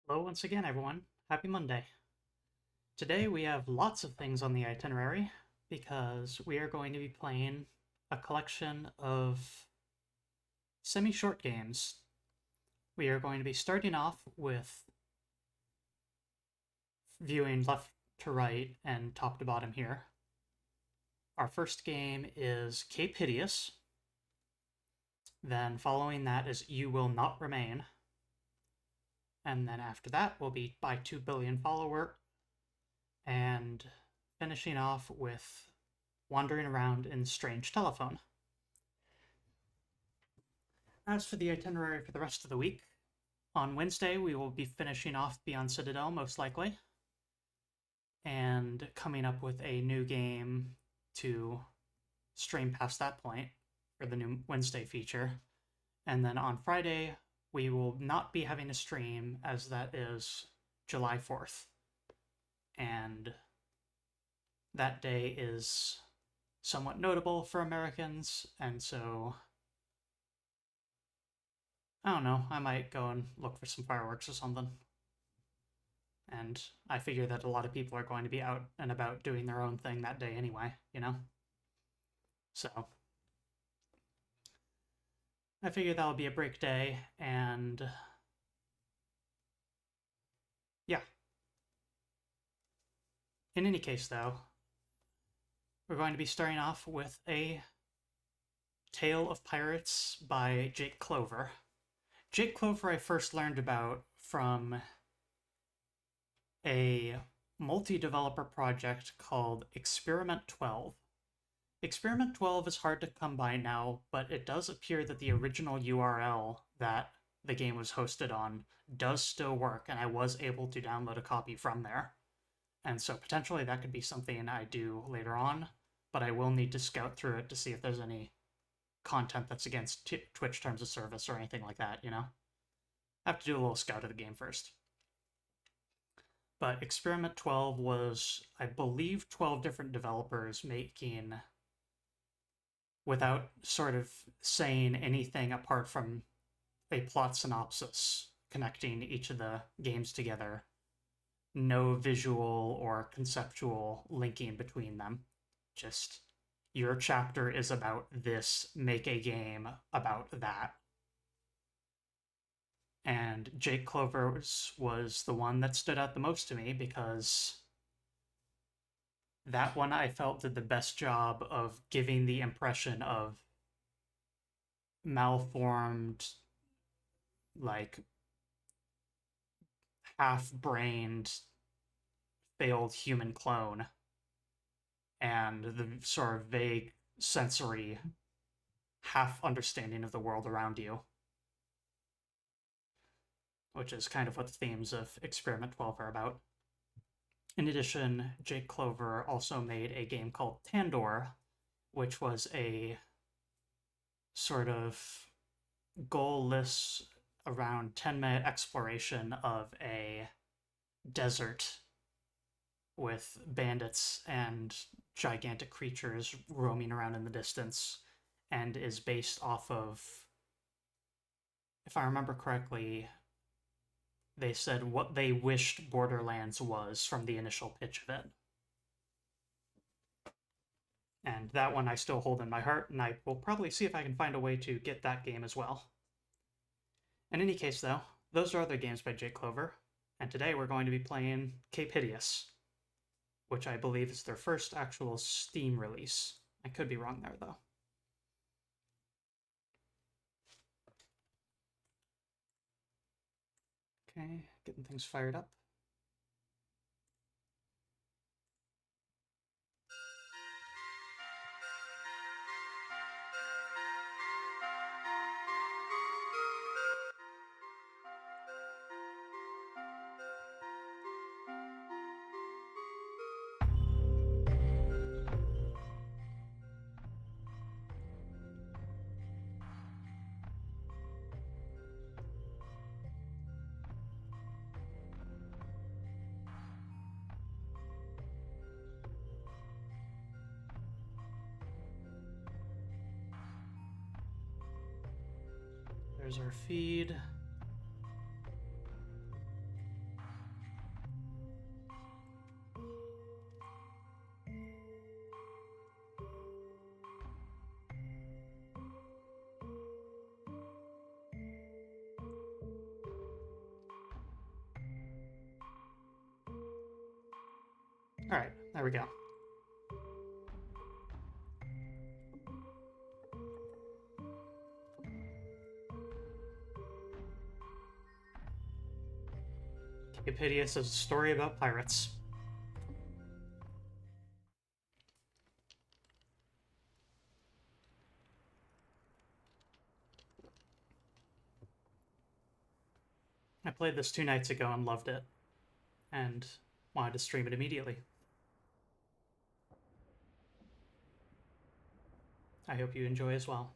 Hello once again, everyone. Happy Monday. Today we have lots of things on the itinerary because we are going to be playing a collection of semi-short games. We are going to be starting off with viewing left to right and top to bottom here. Our first game is Cape Hideous. Then following that is You Will Not Remain. And then after that will be BUY2BILLIONFOLLOWE, and finishing off with Wandering Around in Strange Telephone. As for the itinerary for the rest of the week, on Wednesday we will be finishing off Beyond Citadel, most likely, and coming up with a new game to stream past that point for the new Wednesday feature. And then on Friday, we will not be having a stream, as that is July 4th. And that day is somewhat notable for Americans, and so I don't know, I might go and look for some fireworks or something. And I figure that a lot of people are going to be out and about doing their own thing that day anyway, you know? So I figure that'll be a break day, and yeah. In any case, though, we're going to be starting off with a Tale of Pirates by Jake Clover. Jake Clover I first learned about from a multi-developer project called Experiment 12. Experiment 12 is hard to come by now, but it does appear that the original URL that the game was hosted on does still work, and I was able to download a copy from there. And so potentially that could be something I do later on, but I will need to scout through it to see if there's any content that's against Twitch terms of service or anything like that, you know? I have to do a little scout of the game first. But Experiment 12 was, I believe, 12 different developers making, without sort of saying anything apart from a plot synopsis connecting each of the games together, no visual or conceptual linking between them. Just, your chapter is about this, make a game about that. And Jake Clover's was the one that stood out the most to me because that one I felt did the best job of giving the impression of malformed, like half-brained, failed human clone, and the sort of vague sensory half understanding of the world around you, which is kind of what the themes of Experiment 12 are about. In addition, Jake Clover also made a game called Tandor, which was a sort of goal-less, around 10-minute exploration of a desert with bandits and gigantic creatures roaming around in the distance, and is based off of, if I remember correctly, they said what they wished Borderlands was from the initial pitch of it. And that one I still hold in my heart, and I will probably see if I can find a way to get that game as well. In any case, though, those are other games by Jake Clover, and today we're going to be playing Cape Hideous, which I believe is their first actual Steam release. I could be wrong there, though. Okay, getting things fired up. There's our feed. Alright, there we go. Cape Hideous is a story about pirates. I played this 2 nights ago and loved it, and wanted to stream it immediately. I hope you enjoy as well.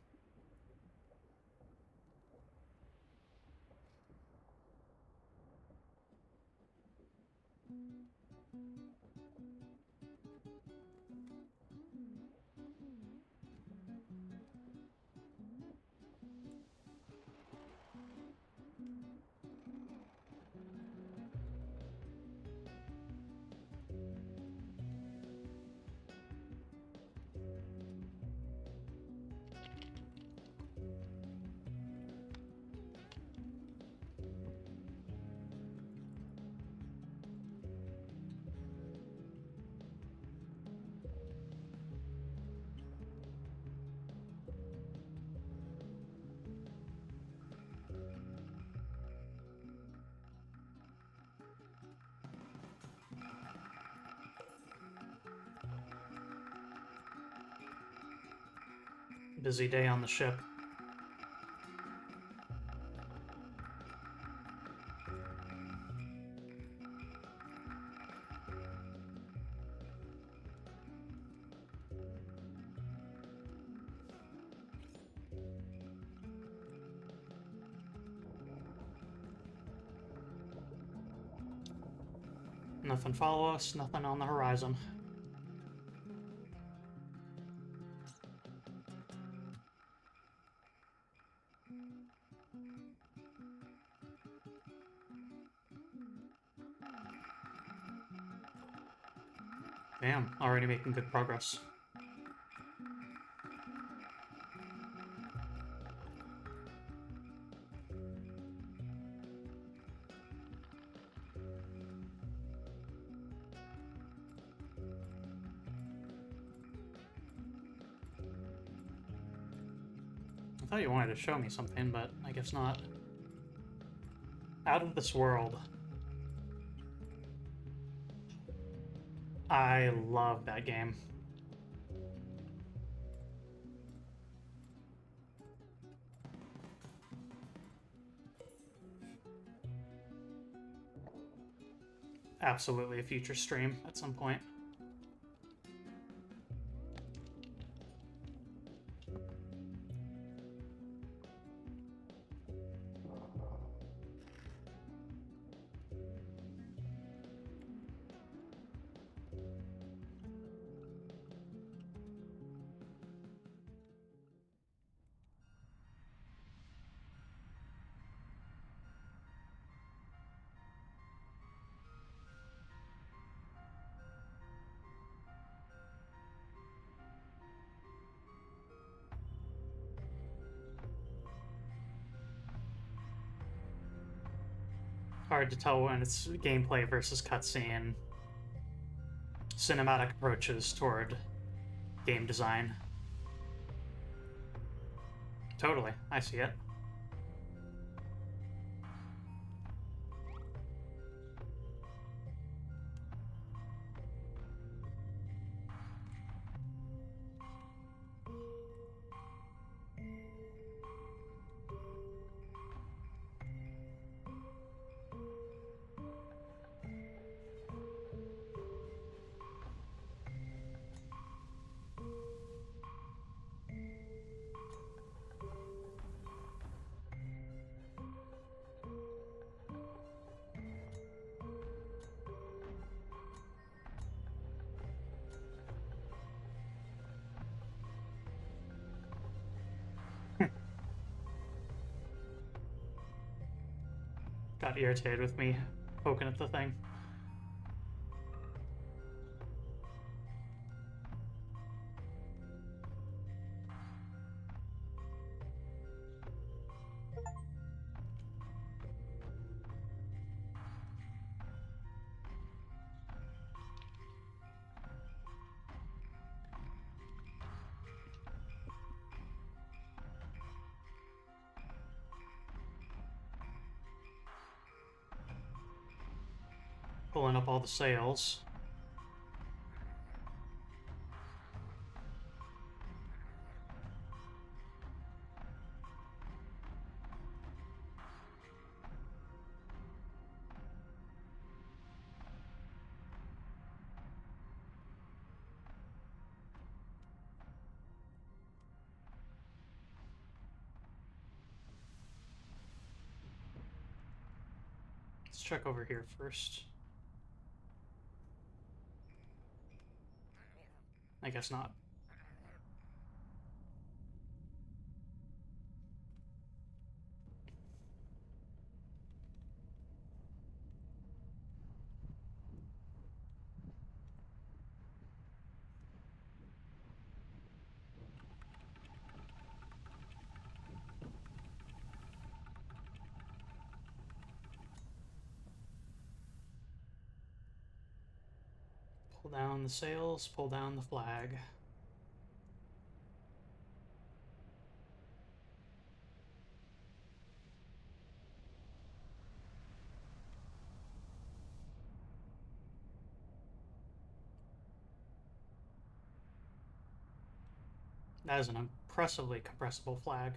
Busy day on the ship. Nothing follow us, nothing on the horizon. Damn, already making good progress. I thought you wanted to show me something, but I guess not. Out of This World. I love that game. Absolutely a future stream at some point. Hard to tell when it's gameplay versus cutscene. Cinematic approaches toward game design. Totally, I see it. Got irritated with me poking at the thing. Pulling up all the sails. Let's check over here first. I guess not. Pull down the sails, pull down the flag. That is an impressively compressible flag.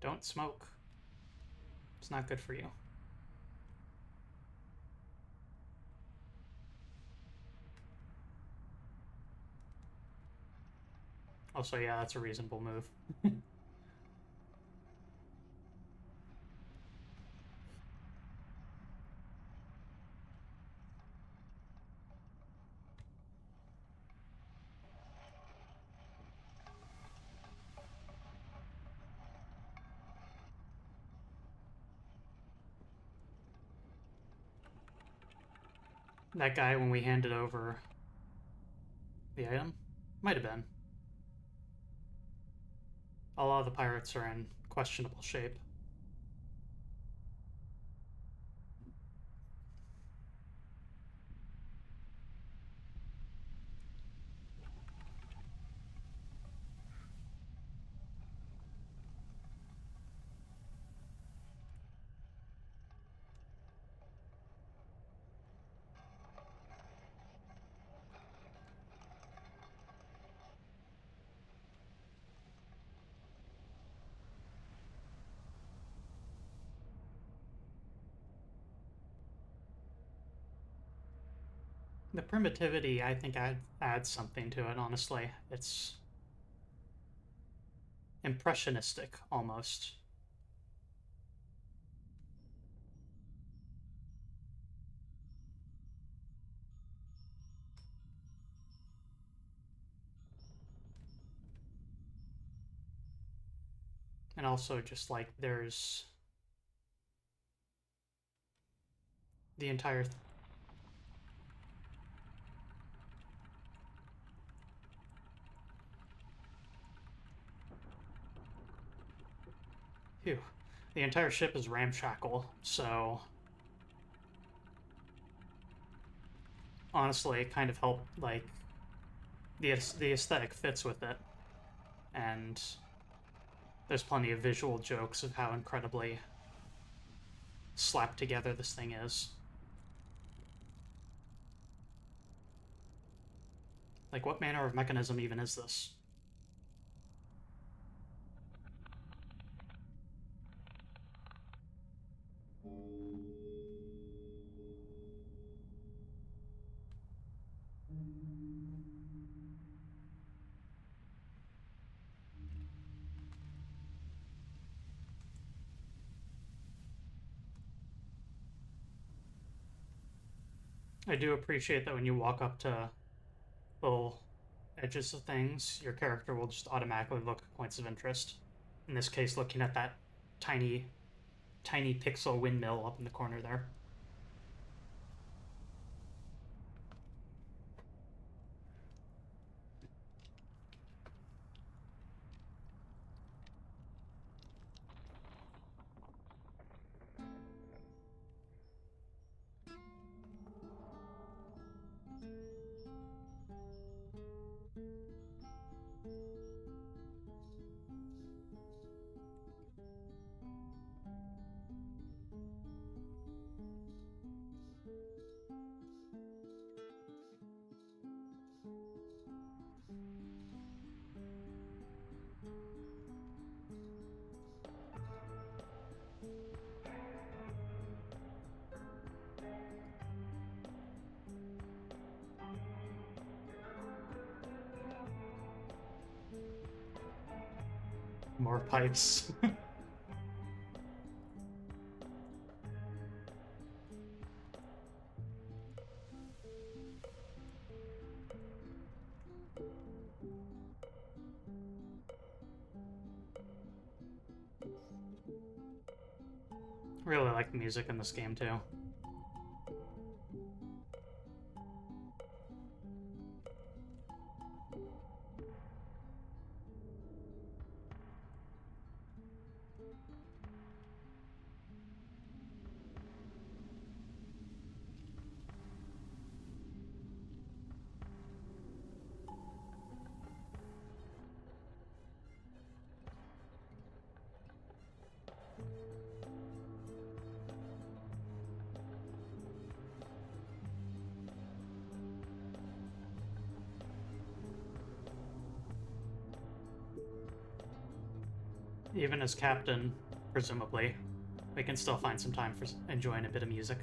Don't smoke. It's not good for you. Also, yeah, that's a reasonable move. That guy, when we handed over the item, might have been. A lot of the pirates are in questionable shape. The primitivity, I think, adds something to it, honestly. It's impressionistic, almost. And also, just like, there's the entire... Phew. The entire ship is ramshackle, so... Honestly, it kind of helped, like... The aesthetic fits with it. And there's plenty of visual jokes of how incredibly slapped together this thing is. Like, what manner of mechanism even is this? I do appreciate that when you walk up to little edges of things, your character will just automatically look at points of interest. In this case, looking at that tiny, tiny pixel windmill up in the corner there. More pipes. Really like the music in this game too. Even as captain, presumably, we can still find some time for enjoying a bit of music.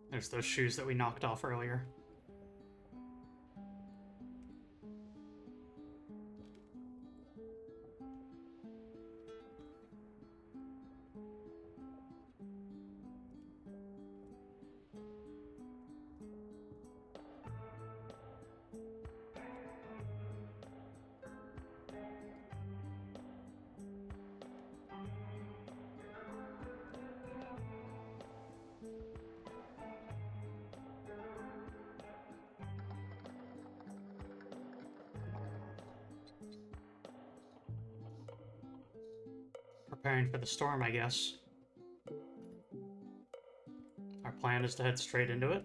There's those shoes that we knocked off earlier. Preparing for the storm, I guess. Our plan is to head straight into it.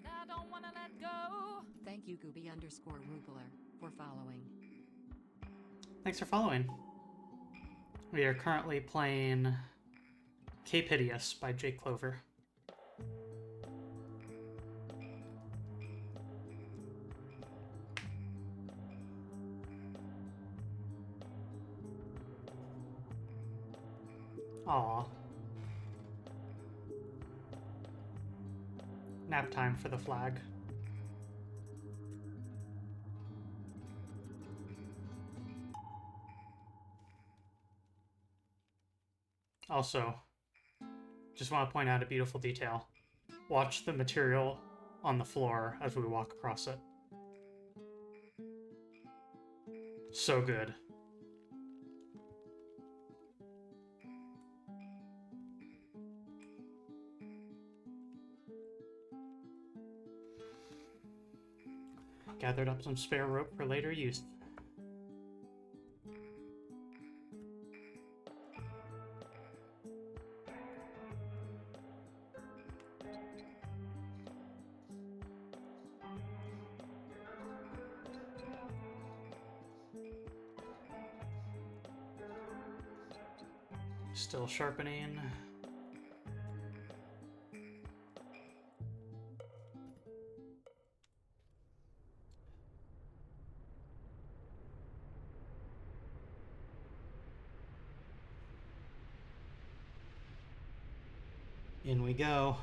I don't want to let go. Thank you, Gooby_Rubler, for following. Thanks for following. We are currently playing Cape Hideous by Jake Clover. Aww. Nap time for the flag. Also, just want to point out a beautiful detail. Watch the material on the floor as we walk across it. So good. Gathered up some spare rope for later use. Still sharpening. In we go.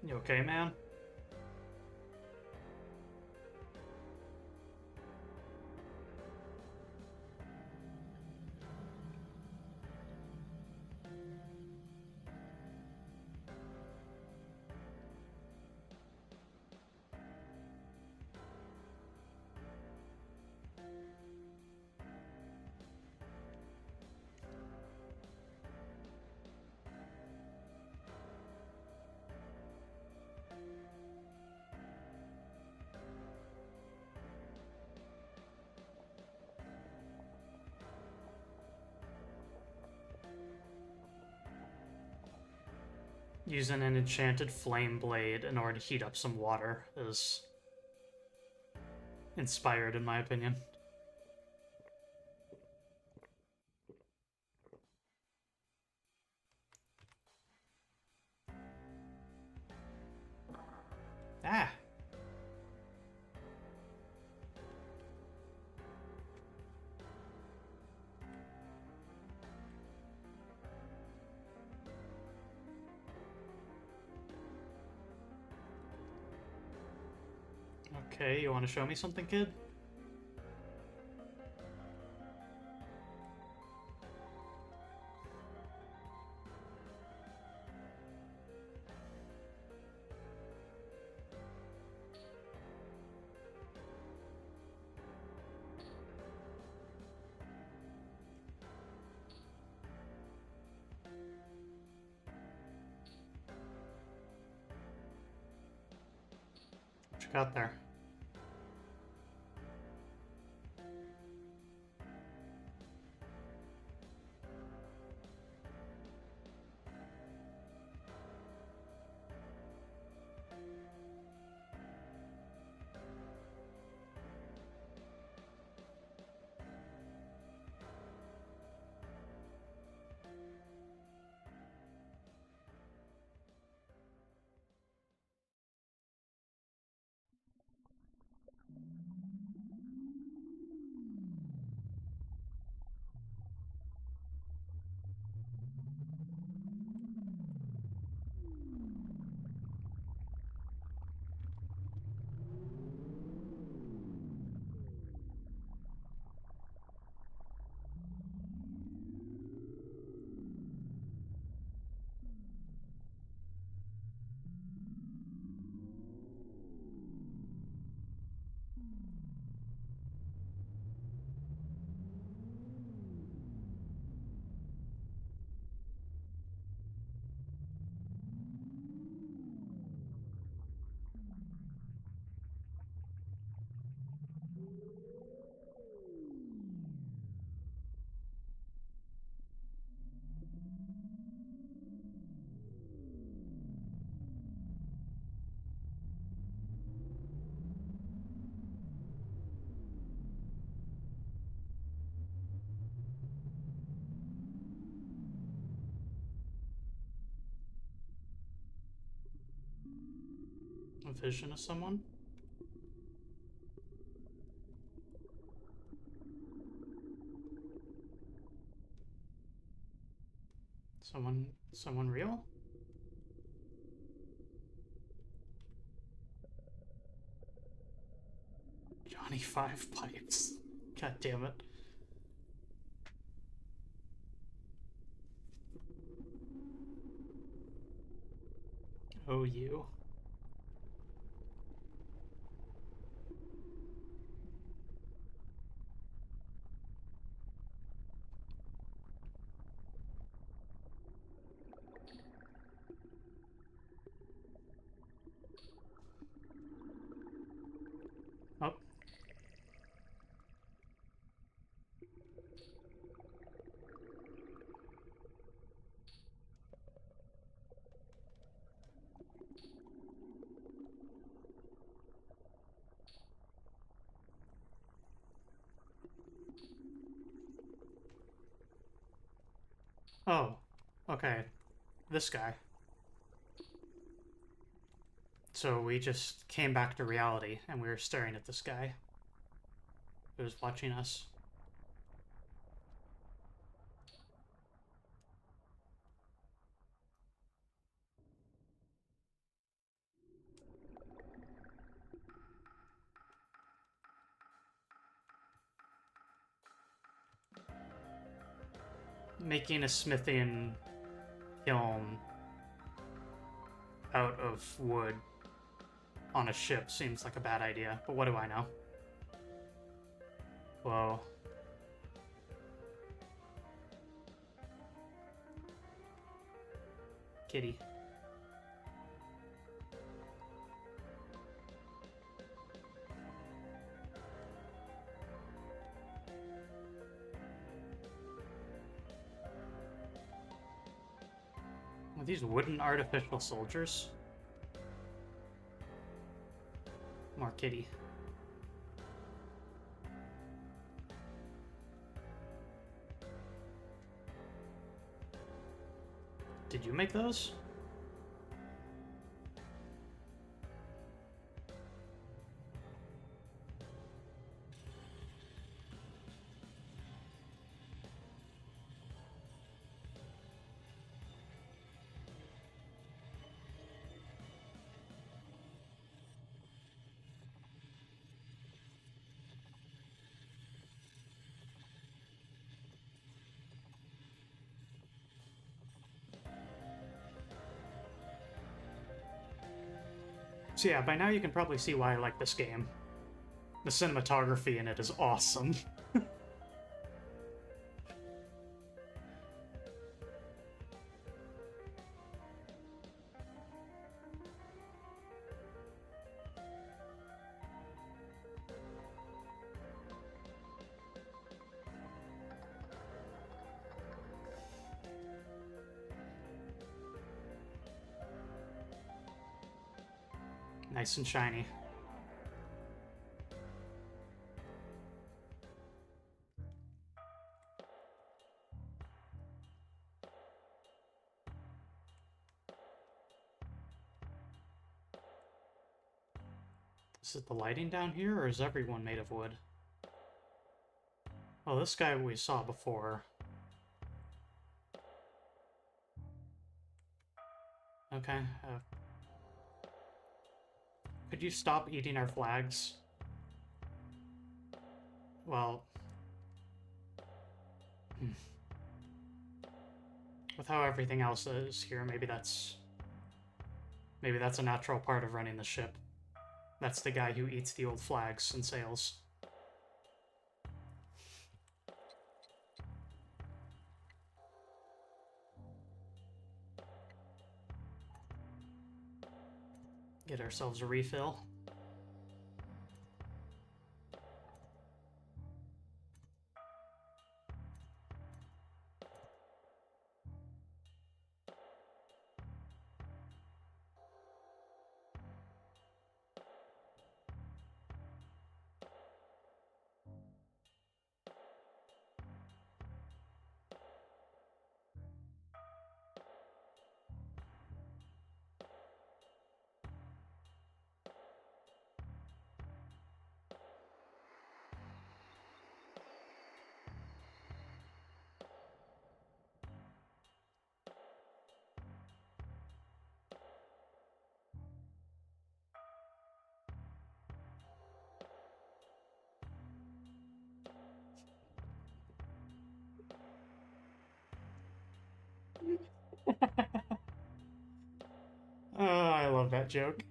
You okay, man? Using an enchanted flame blade in order to heat up some water is inspired, in my opinion. Ah! Okay, you want to show me something, kid? What you got there? A vision of someone? Someone real? Johnny Five Pipes. God damn it. Oh, you. Oh. Oh. Okay. This guy. So we just came back to reality and we were staring at this guy who was watching us. making a smithing kiln out of wood on a ship seems like a bad idea, but what do I know? Whoa. Kitty. Are these wooden artificial soldiers? More kitty. Did you make those? So yeah, by now you can probably see why I like this game. The cinematography in it is awesome. Nice and shiny. Is it the lighting down here, or is everyone made of wood? Well, this guy we saw before. Okay. Could you stop eating our flags? Well... With how everything else is here, maybe that's a natural part of running the ship. That's the guy who eats the old flags and sails. Get ourselves a refill. Oh, I love that joke.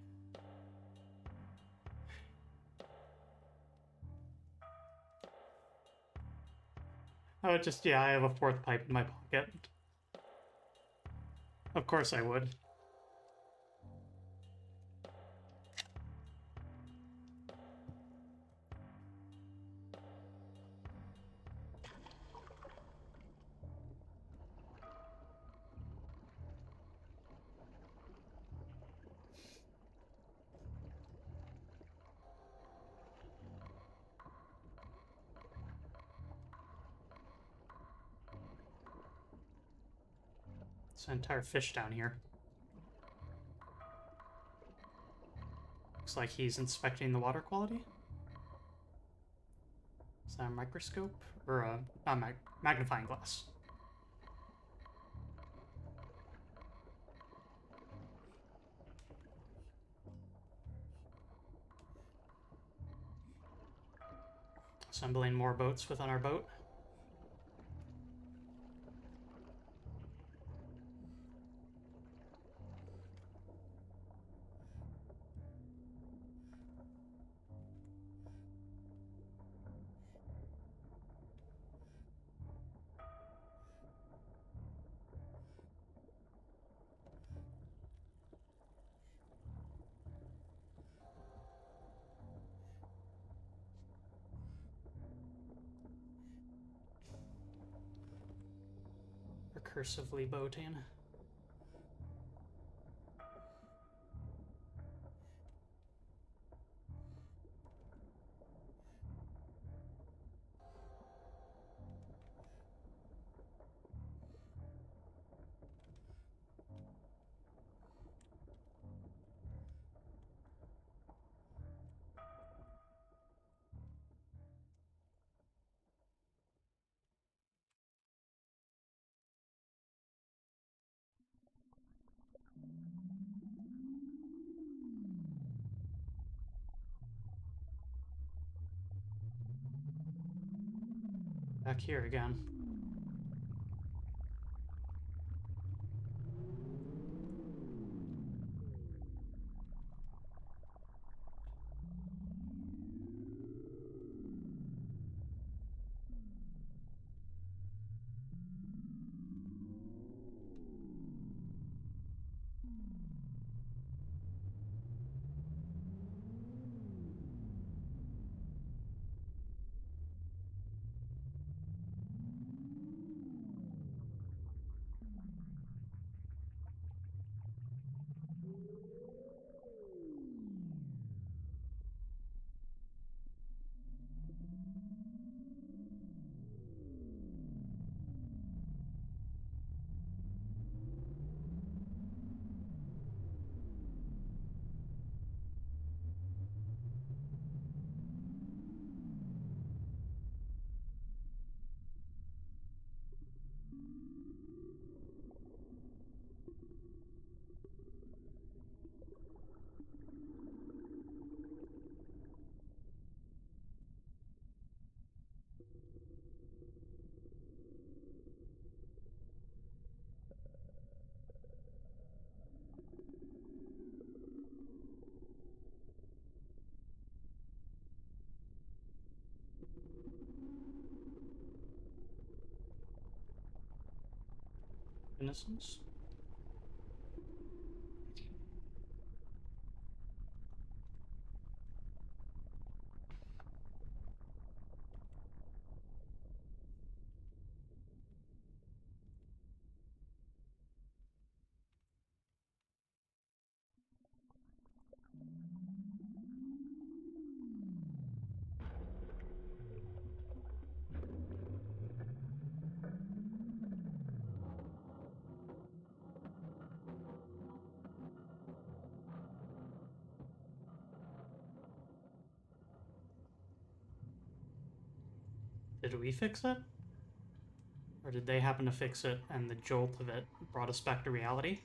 Oh, yeah, I have a fourth pipe in my pocket. Of course I would. It's an entire fish down here. Looks like he's inspecting the water quality. Is that a microscope? Or a magnifying glass? Assembling more boats within our boat. recursively boating. Back here again. Innocence? Did we fix it? Or did they happen to fix it and the jolt of it brought us back to reality?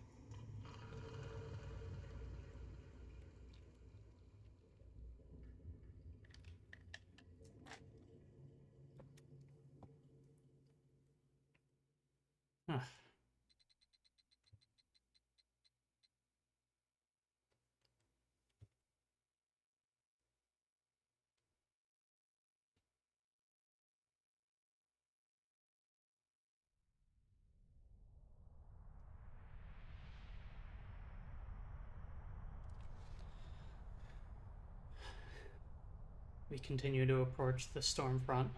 Huh. We continue to approach the storm front.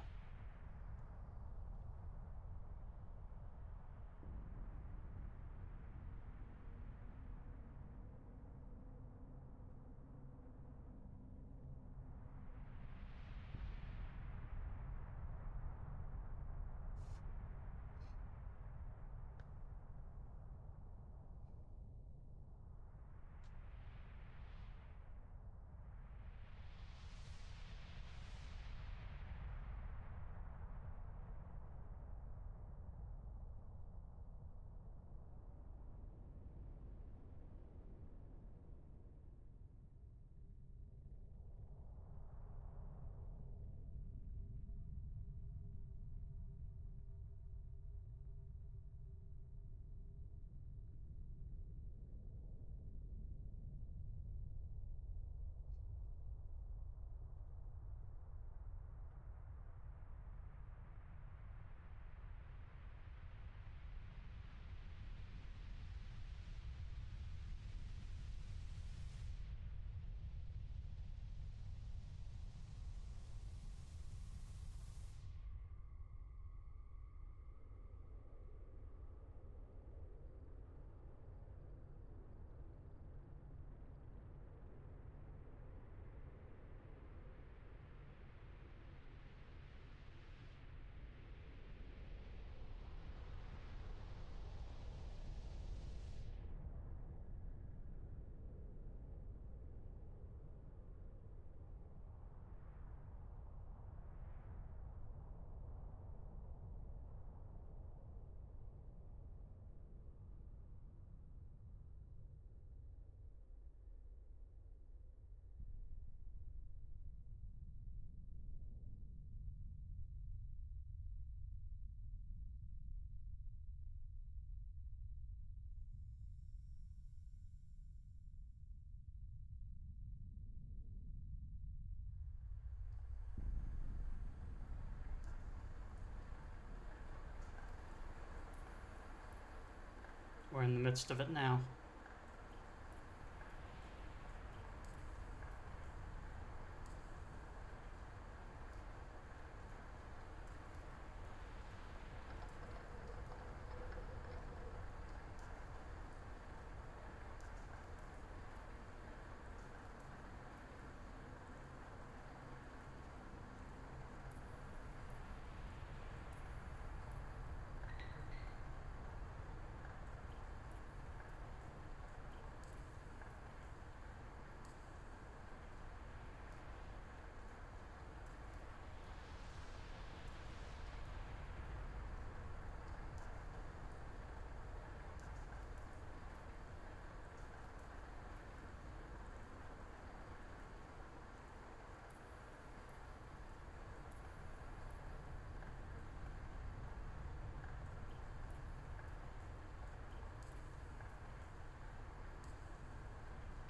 We're in the midst of it now.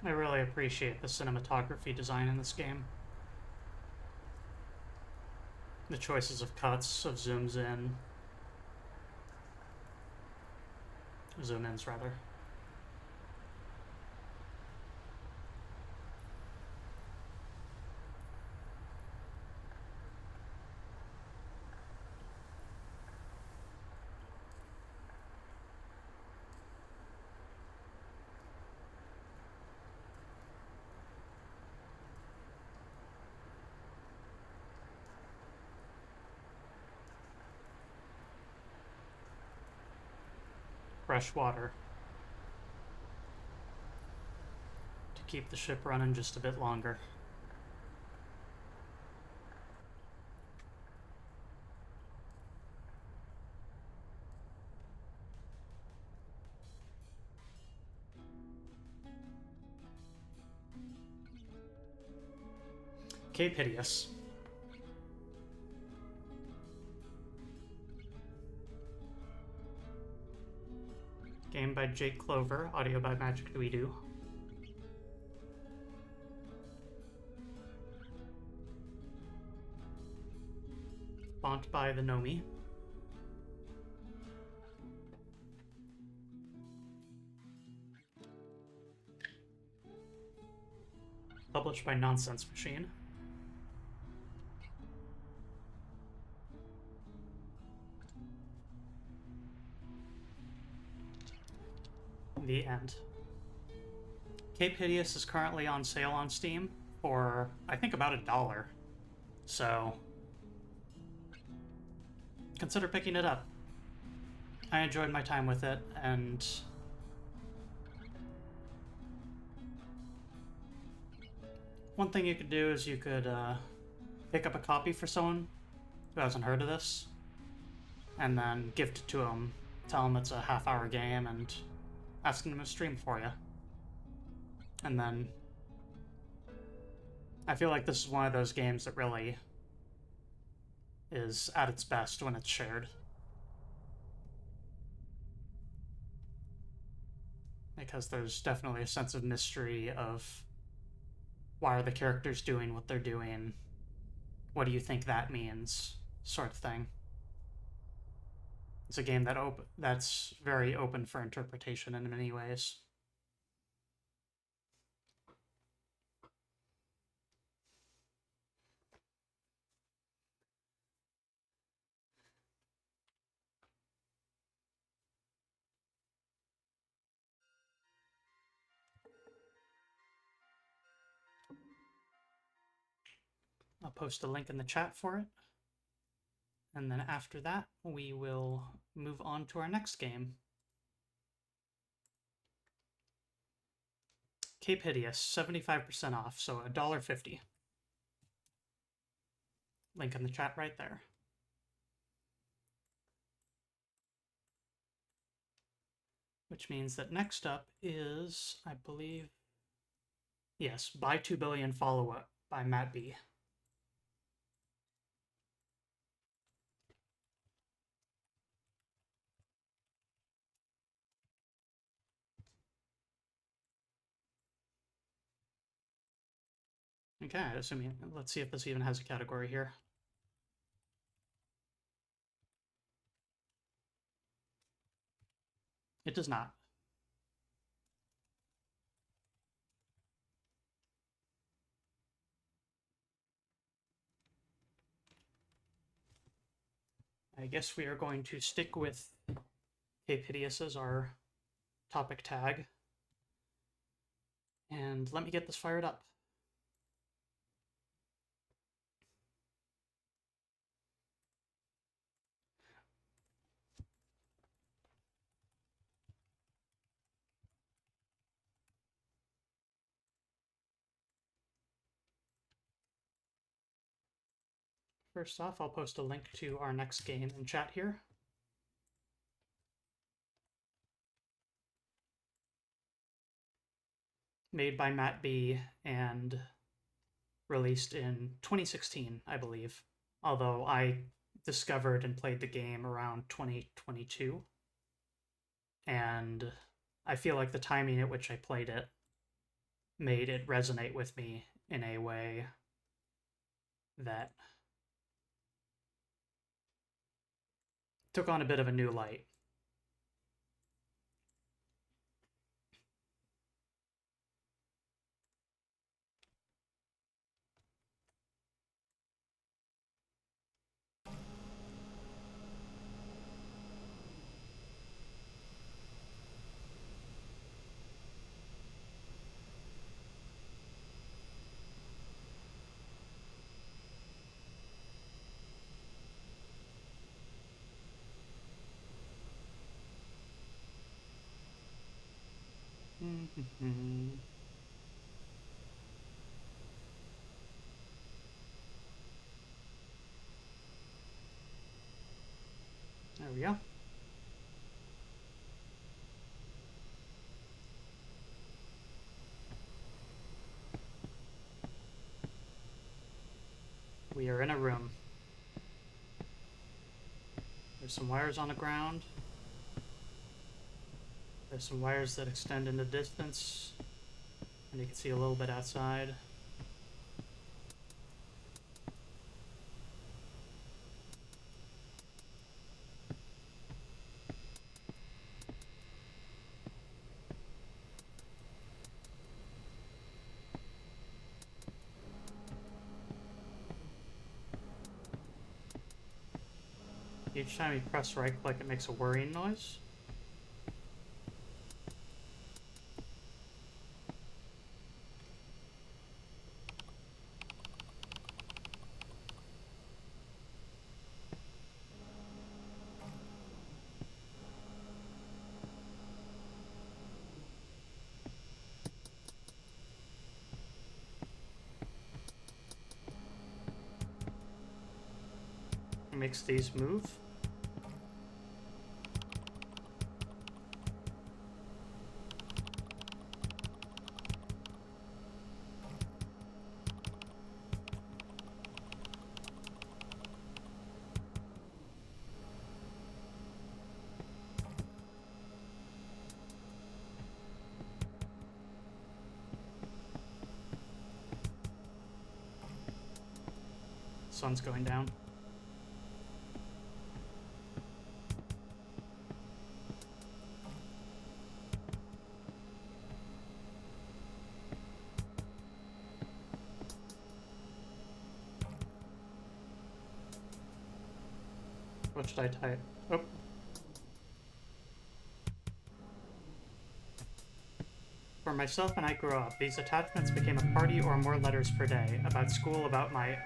I really appreciate the cinematography design in this game. The choices of cuts, of zooms in, zoom-ins rather. Fresh water to keep the ship running just a bit longer. Cape Hideous. Game by Jake Clover, audio by Magic BUY2BILLIONFOLLOWE. Font by the Nomi. Published by Nonsense Machine. The end. Cape Hideous is currently on sale on Steam for, I think, about $1. So, consider picking it up. I enjoyed my time with it, and one thing you could do is you could pick up a copy for someone who hasn't heard of this, and then gift it to them. Tell them it's a half-hour game, and ask them to stream for you. And then I feel like this is one of those games that really is at its best when it's shared. Because there's definitely a sense of mystery of why are the characters doing what they're doing? What do you think that means? Sort of thing. It's a game that's very open for interpretation in many ways. I'll post a link in the chat for it. And then after that, we will move on to our next game. Cape Hideous, 75% off, so $1.50. Link in the chat right there. Which means that next up is, I believe, yes, BUY2BILLIONFOLLOWE by Matt B. Okay, assuming, let's see if this even has a category here. It does not. I guess we are going to stick with Cape Hideous as our topic tag. And let me get this fired up. First off, I'll post a link to our next game in chat here. Made by Matt B and released in 2016, I believe. Although I discovered and played the game around 2022. And I feel like the timing at which I played it made it resonate with me in a way that took on a bit of a new light. There we go. We are in a room. There's some wires on the ground. There's some wires that extend into distance. And you can see a little bit outside. Each time you press right click, it makes a whirring noise. It makes these move. Sun's going down. What should I type? Oh. For myself and I grew up, these attachments became a party or more letters per day. About school, about my...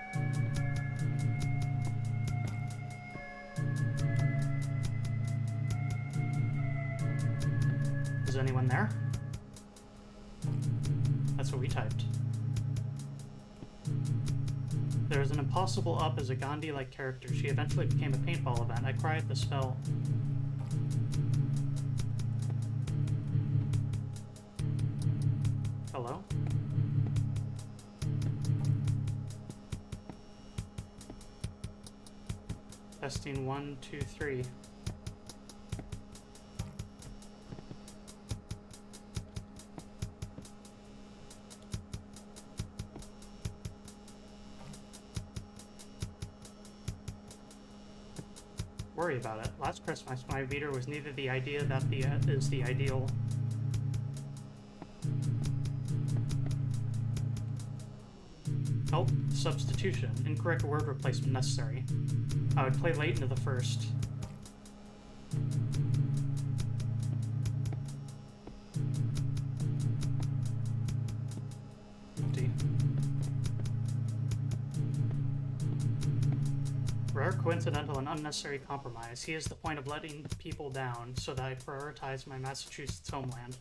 Is anyone there? That's what we typed. There is an impossible up as a Gandhi-like character. She eventually became a paintball event. I cry at the spell. Hello? Testing 1, 2, 3. Worry about it. Last Christmas, my reader was neither the idea that is the ideal. Help substitution. Incorrect word replacement necessary. I would play late into the first. Empty. Rare, coincidental, and unnecessary compromise. He is the point of letting people down so that I prioritize my Massachusetts homeland.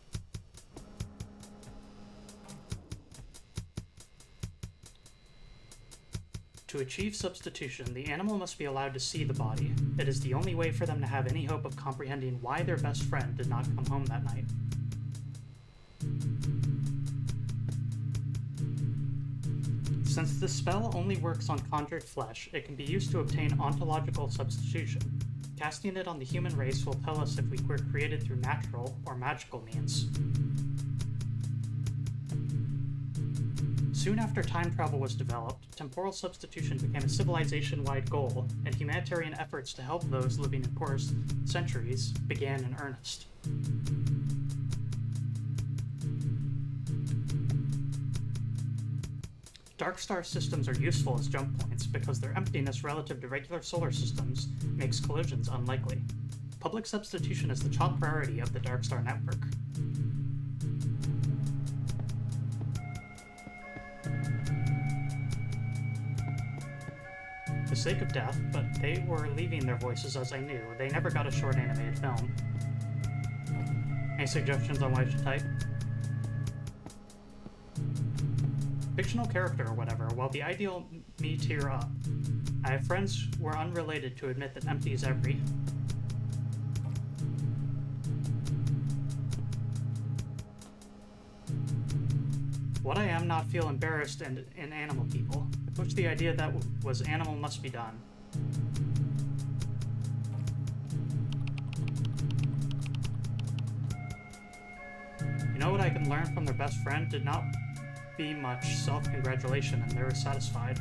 To achieve substitution, the animal must be allowed to see the body. It is the only way for them to have any hope of comprehending why their best friend did not come home that night. Since this spell only works on conjured flesh, it can be used to obtain ontological substitution. Casting it on the human race will tell us if we were created through natural or magical means. Soon after time travel was developed, temporal substitution became a civilization-wide goal, and humanitarian efforts to help those living in poorest centuries began in earnest. Dark star systems are useful as jump points because their emptiness relative to regular solar systems makes collisions unlikely. Public substitution is the top priority of the Dark Star Network. The sake of death, but they were leaving their voices as I knew. They never got a short animated film. Any suggestions on what I should type? Fictional character or whatever, while the ideal me tear up. I have friends who are unrelated to admit that empty is every. What I am not feel embarrassed in animal people. I push the idea that was animal must be done. You know what I can learn from their best friend did not be much self-congratulation, and they were satisfied.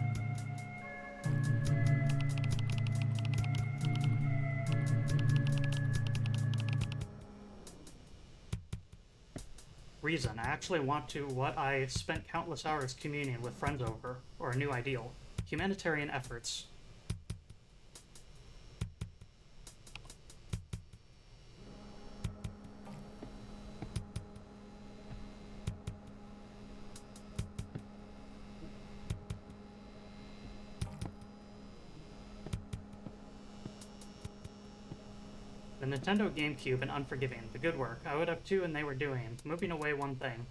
Reason. I actually want to what I spent countless hours communing with friends over, or a new ideal. Humanitarian efforts. The Nintendo GameCube and Unforgiving. The good work. I would have two and they were doing. Moving away one thing.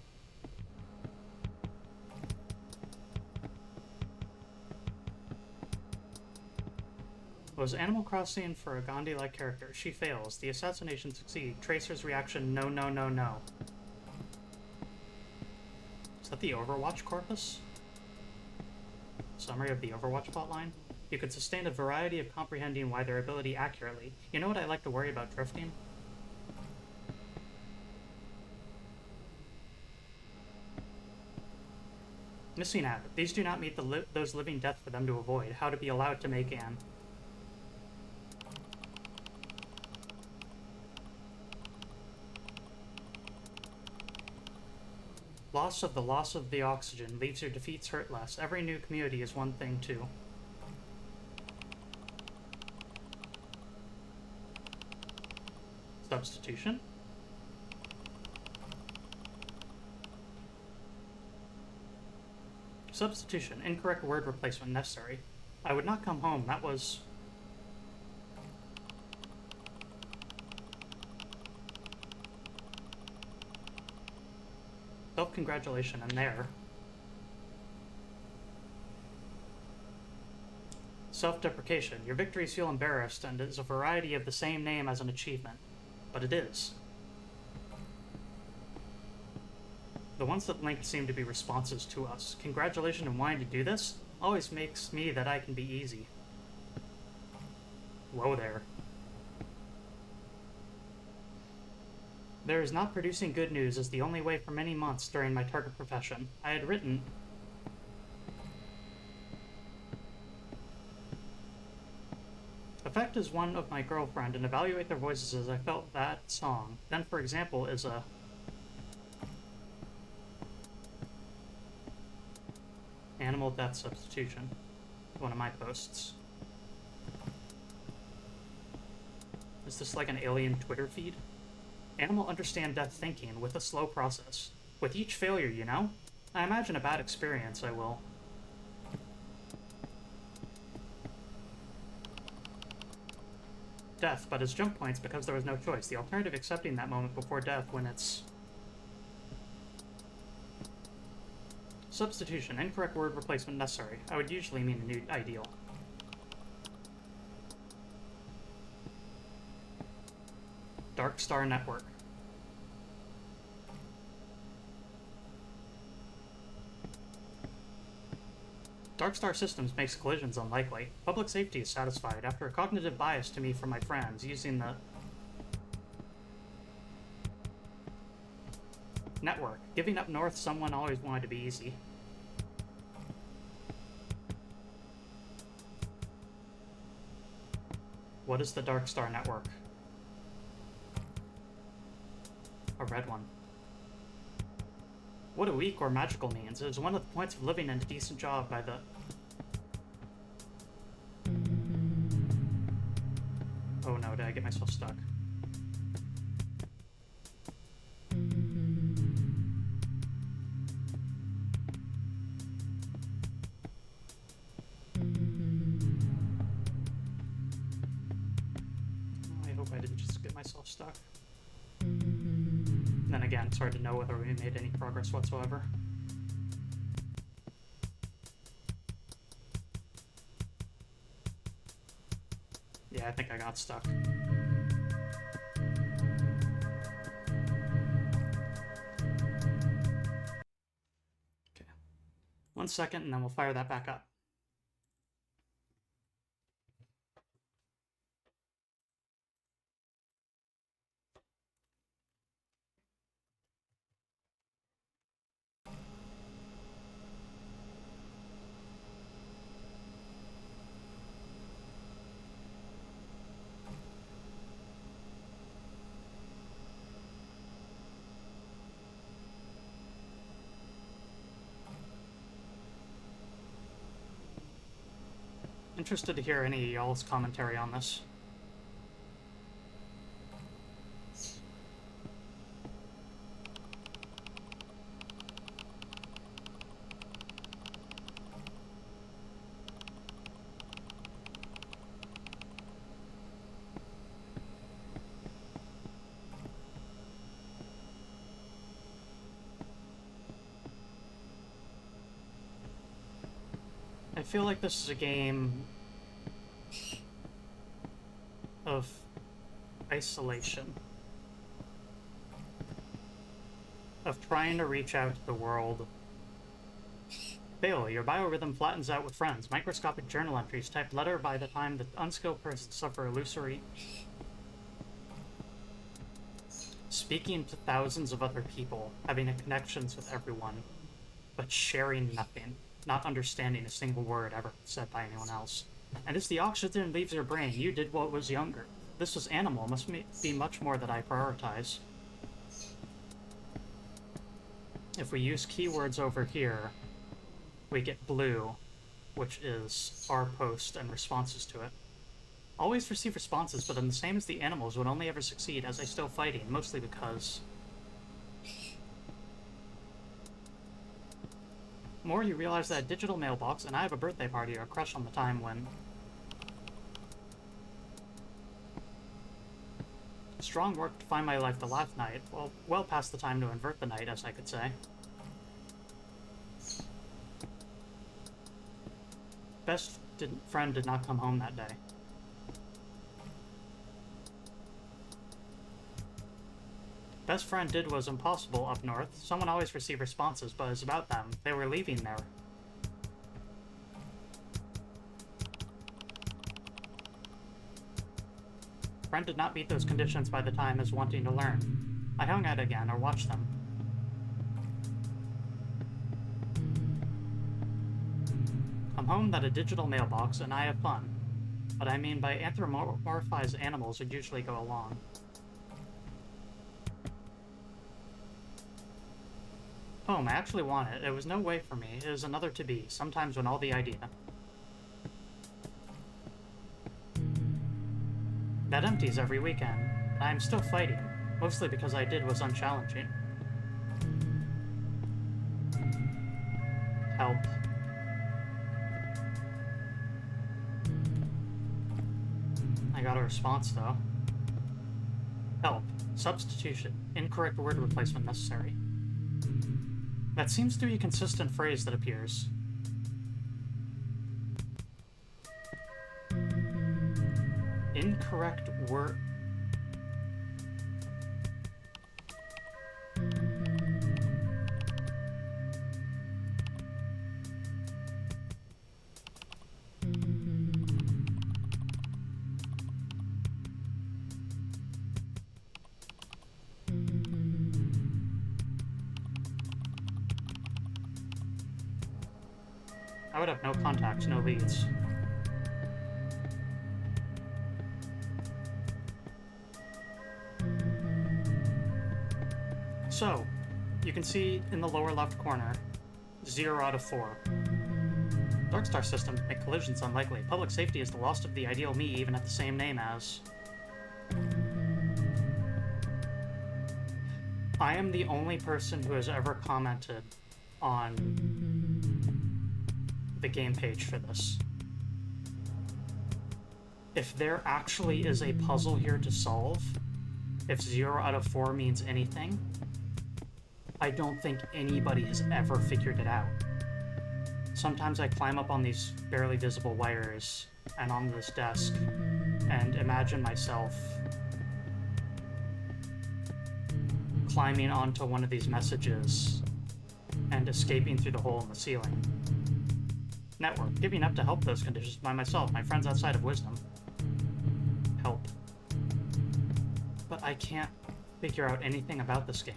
Was Animal Crossing for a Gandhi-like character? She fails. The assassination succeeds. Tracer's reaction, no, no, no, no. Is that the Overwatch corpus? Summary of the Overwatch plotline? You could sustain a variety of comprehending why their ability accurately. You know what I like to worry about drifting? Missing out. These do not meet those living death for them to avoid. How to be allowed to make an. Loss of the oxygen leaves your defeats hurt less. Every new community is one thing too. Substitution. Substitution. Incorrect word replacement necessary. I would not come home. That was... Self-congratulation in there. Self-deprecation. Your victories feel embarrassed and is a variety of the same name as an achievement. But it is. The ones that linked seem to be responses to us. Congratulations on wanting to do this always makes me that I can be easy. Whoa there. There is not producing good news is the only way for many months during my target profession. I had written... Effect is one of my girlfriend and evaluate their voices as I felt that song. Then, for example, is a... Animal Animal death substitution. One of my posts. Is this like an alien Twitter feed? Animal understand death thinking with a slow process. With each failure, you know? I imagine a bad experience, I will. Death, but as jump points because there was no choice. The alternative accepting that moment before death when it's... Substitution. Incorrect word replacement necessary. I would usually mean a new ideal. Dark Star Network. Dark Star Systems makes collisions unlikely. Public safety is satisfied after a cognitive bias to me from my friends using the network. Giving up north, someone always wanted to be easy. What is the Dark Star Network? A red one. What a weak or magical means. It is one of the points of living in a decent job by the... Oh no, did I get myself stuck? I hope I didn't just get myself stuck. Then again, it's hard to know whether we made any progress whatsoever. Yeah, I think I got stuck. Okay. 1 second, and then we'll fire that back up. Interested to hear any of y'all's commentary on this. I feel like this is a game of isolation. Of trying to reach out to the world. Fail. Your biorhythm flattens out with friends. Microscopic journal entries. Typed letter by the time the unskilled person suffer illusory. Speaking to thousands of other people. Having connections with everyone. But sharing nothing. Not understanding a single word ever said by anyone else. And as the oxygen leaves your brain, you did what was younger. This was animal, must be much more that I prioritize. If we use keywords over here, we get blue, which is our post and responses to it. Always receive responses, but I'm the same as the animals, would only ever succeed as I still fighting, mostly because... More you realize that a digital mailbox, and I have a birthday party or a crush on the time when... Strong work to find my life the last night. Well past the time to invert the night, as I could say. Best friend did not come home that day. Best friend did what was impossible up north. Someone always received responses, but it was about them. They were leaving there. Friend did not meet those conditions by the time as wanting to learn. I hung out again, or watched them. Come home that a digital mailbox, and I have fun. But I mean by anthropomorphized animals would usually go along. Home, I actually want it. It was no way for me. It is another to be, sometimes when all the idea. That empties every weekend. I am still fighting, mostly because I did was unchallenging. Help. I got a response, though. Help. Substitution. Incorrect word replacement necessary. That seems to be a consistent phrase that appears. Incorrect word... I would have no contacts, no leads. So, you can see in the lower left corner, 0 out of 4. Darkstar systems make collisions unlikely. Public safety is the loss of the ideal me even at the same name as. I am the only person who has ever commented on the game page for this. If there actually is a puzzle here to solve, if 0 out of 4 means anything, I don't think anybody has ever figured it out. Sometimes I climb up on these barely visible wires and on this desk and imagine myself climbing onto one of these messages and escaping through the hole in the ceiling. Network. Giving up to help those conditions by myself. My friends outside of wisdom. Help. But I can't figure out anything about this game.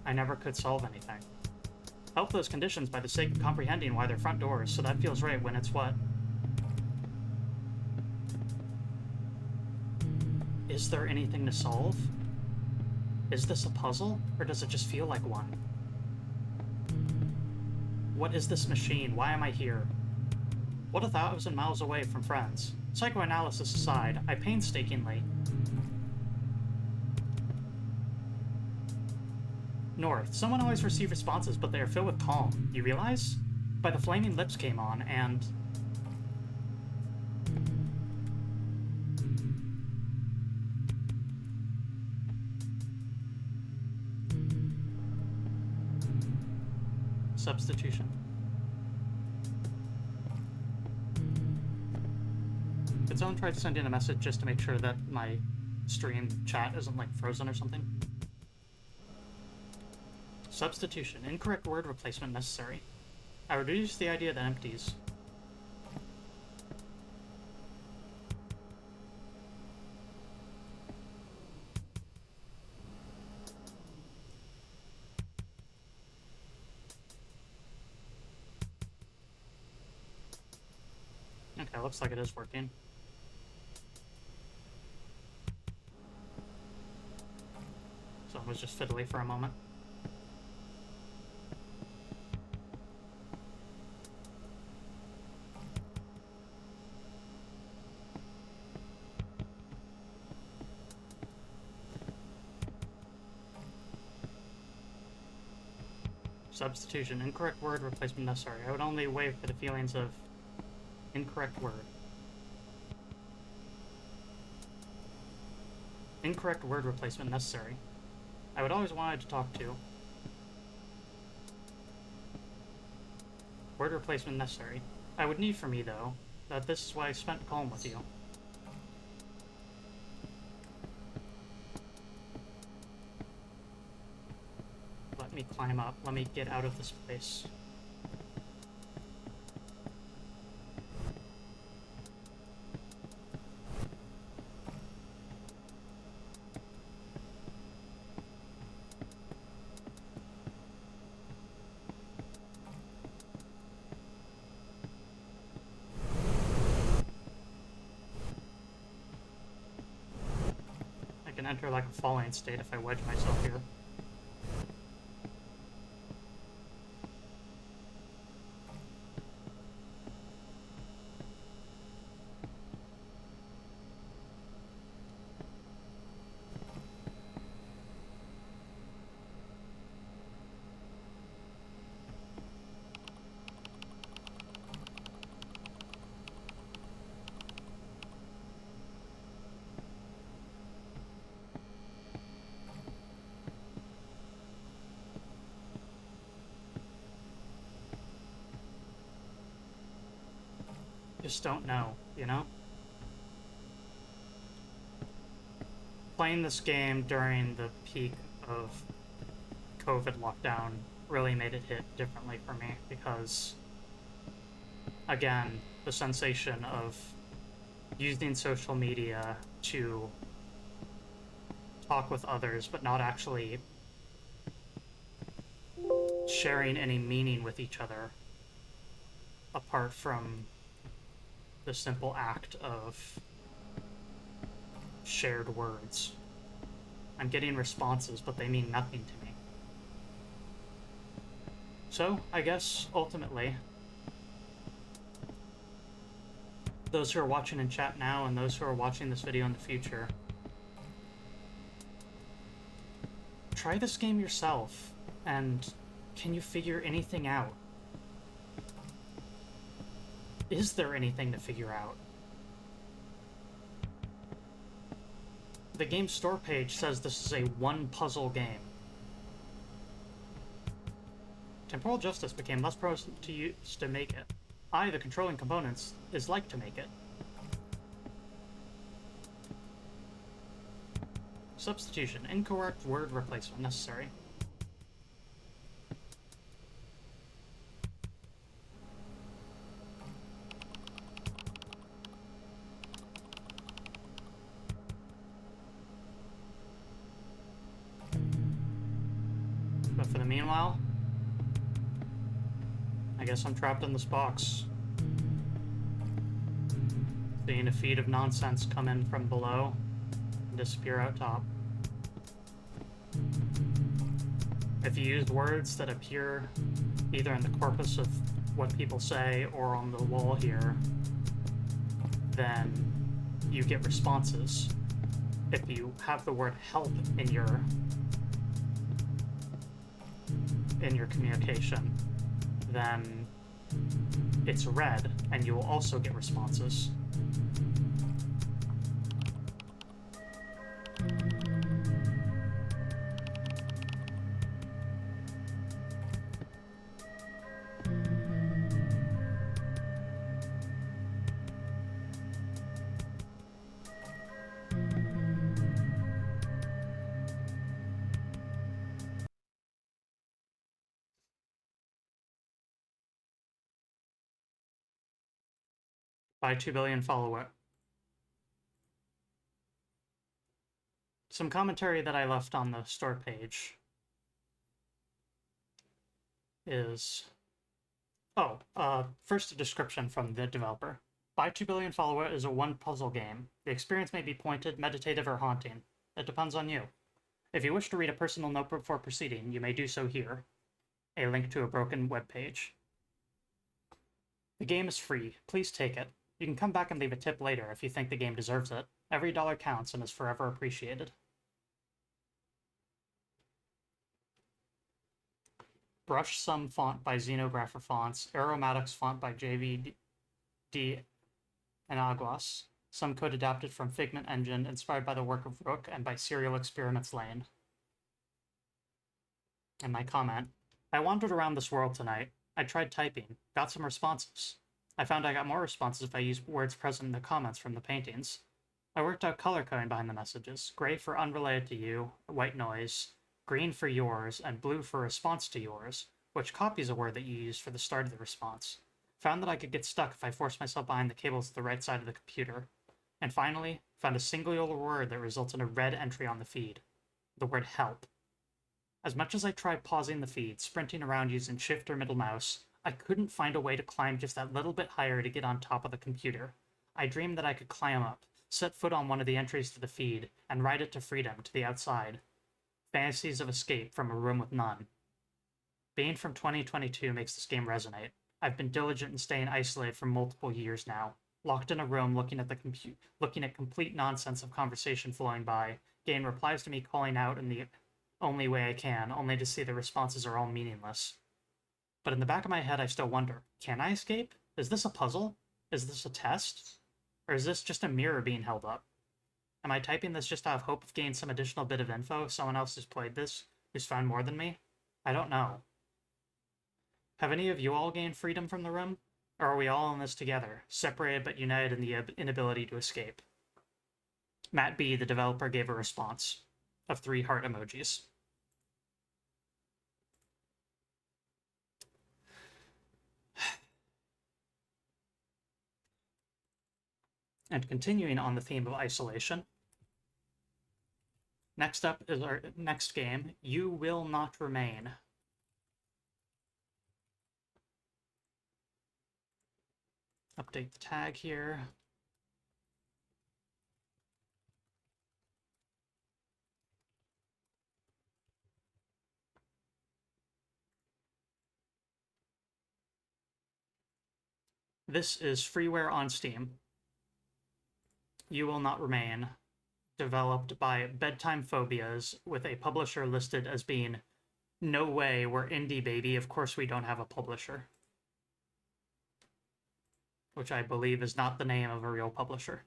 I never could solve anything. Help those conditions by the sake of comprehending why they're front doors, so that feels right when it's what? Is there anything to solve? Is this a puzzle, or does it just feel like one? What is this machine? Why am I here? What 1,000 miles away from friends? Psychoanalysis aside, I painstakingly... North. Someone always receives responses, but they are filled with calm. You realize? By the flaming lips came on, and... Substitution. Did someone try sending a message just to make sure that my stream chat isn't, like, frozen or something? Substitution. Incorrect word replacement necessary. I reduce the idea that empties. Okay, looks like it is working. So it was just fiddly for a moment. Substitution. Incorrect word replacement necessary. I would only wait for the feelings of incorrect word. Incorrect word replacement necessary. I would always wanted to talk to. Word replacement necessary. I would need for me, though, that this is why I spent calm with you. Let me climb up. Let me get out of this place. I can enter like a falling state if I wedge myself here. just don't know, you know? Playing this game during the peak of COVID lockdown really made it hit differently for me because, again, the sensation of using social media to talk with others but not actually sharing any meaning with each other apart from the simple act of shared words. I'm getting responses, but they mean nothing to me. So, I guess, ultimately, those who are watching in chat now and those who are watching this video in the future, try this game yourself, and can you figure anything out? Is there anything to figure out? The game store page says this is a one-puzzle game. Temporal justice became less present to use to make it. The controlling components, is like to make it. Substitution. Incorrect word replacement necessary. But for the meanwhile, I guess I'm trapped in this box. Seeing a feed of nonsense come in from below and disappear out top. If you use words that appear either in the corpus of what people say or on the wall here, then you get responses. If you have the word help in your communication, then it's read and you will also get responses. BUY2BILLIONFOLLOWE. Some commentary that I left on the store page is... first a description from the developer. BUY2BILLIONFOLLOWE is a one-puzzle game. The experience may be pointed, meditative, or haunting. It depends on you. If you wish to read a personal note before proceeding, you may do so here. A link to a broken web page. The game is free. Please take it. You can come back and leave a tip later if you think the game deserves it. Every dollar counts and is forever appreciated. Brush Sum font by Xenographer Fonts, Aromatics font by JVD and Aguas, some code adapted from Figment Engine, inspired by the work of Rook and by Serial Experiments Lane. And my comment, I wandered around this world tonight. I tried typing, got some responses. I found I got more responses if I used words present in the comments from the paintings. I worked out color coding behind the messages, gray for unrelated to you, white noise, green for yours, and blue for response to yours, which copies a word that you used for the start of the response. Found that I could get stuck if I forced myself behind the cables at the right side of the computer. And finally, found a singular word that results in a red entry on the feed. The word help. As much as I tried pausing the feed, sprinting around using shift or middle mouse, I couldn't find a way to climb just that little bit higher to get on top of the computer. I dreamed that I could climb up, set foot on one of the entries to the feed, and ride it to freedom, to the outside. Fantasies of escape from a room with none. Being from 2022 makes this game resonate. I've been diligent in staying isolated for multiple years now, locked in a room looking at complete nonsense of conversation flowing by, getting replies to me calling out in the only way I can, only to see the responses are all meaningless. But in the back of my head, I still wonder, can I escape? Is this a puzzle? Is this a test? Or is this just a mirror being held up? Am I typing this just out of hope of gaining some additional bit of info if someone else has played this, who's found more than me? I don't know. Have any of you all gained freedom from the room? Or are we all in this together, separated but united in the inability to escape? Matt B, the developer, gave a response of 3 heart emojis. And continuing on the theme of isolation, next up is our next game, You Will Not Remain. Update the tag here. This is freeware on Steam. You Will Not Remain, developed by Bedtime Phobias, with a publisher listed as being No Way, we're indie baby, of course we don't have a publisher. Which I believe is not the name of a real publisher.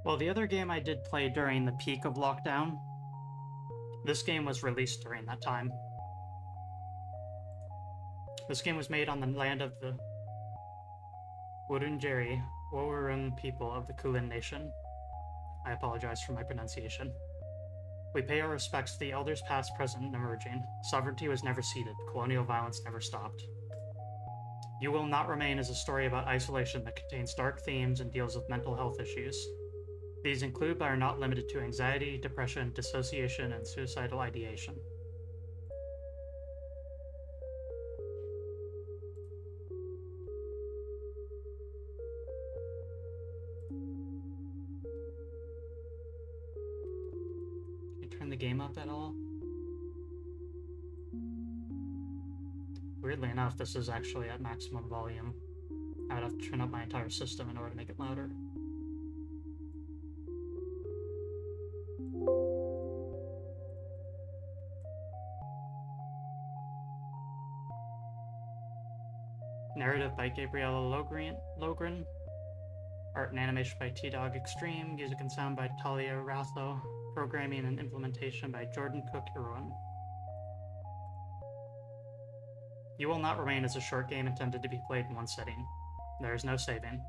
Well, the other game I did play during the peak of lockdown, this game was released during that time. This game was made on the land of the Wurundjeri Woiwurrung people of the Kulin Nation. I apologize for my pronunciation. We pay our respects to the elders past, present, and emerging. Sovereignty was never ceded. Colonial violence never stopped. You Will Not Remain is a story about isolation that contains dark themes and deals with mental health issues. These include but are not limited to anxiety, depression, dissociation, and suicidal ideation. Can you turn the game up at all? Weirdly enough, this is actually at maximum volume. I would have to turn up my entire system in order to make it louder. Narrative by Gabriella Logren. Art and animation by T-Dog Extreme. Music and sound by Talia Ratho. Programming and implementation by Jordan Cook Irwin. You Will Not Remain is a short game intended to be played in one setting. There is no saving.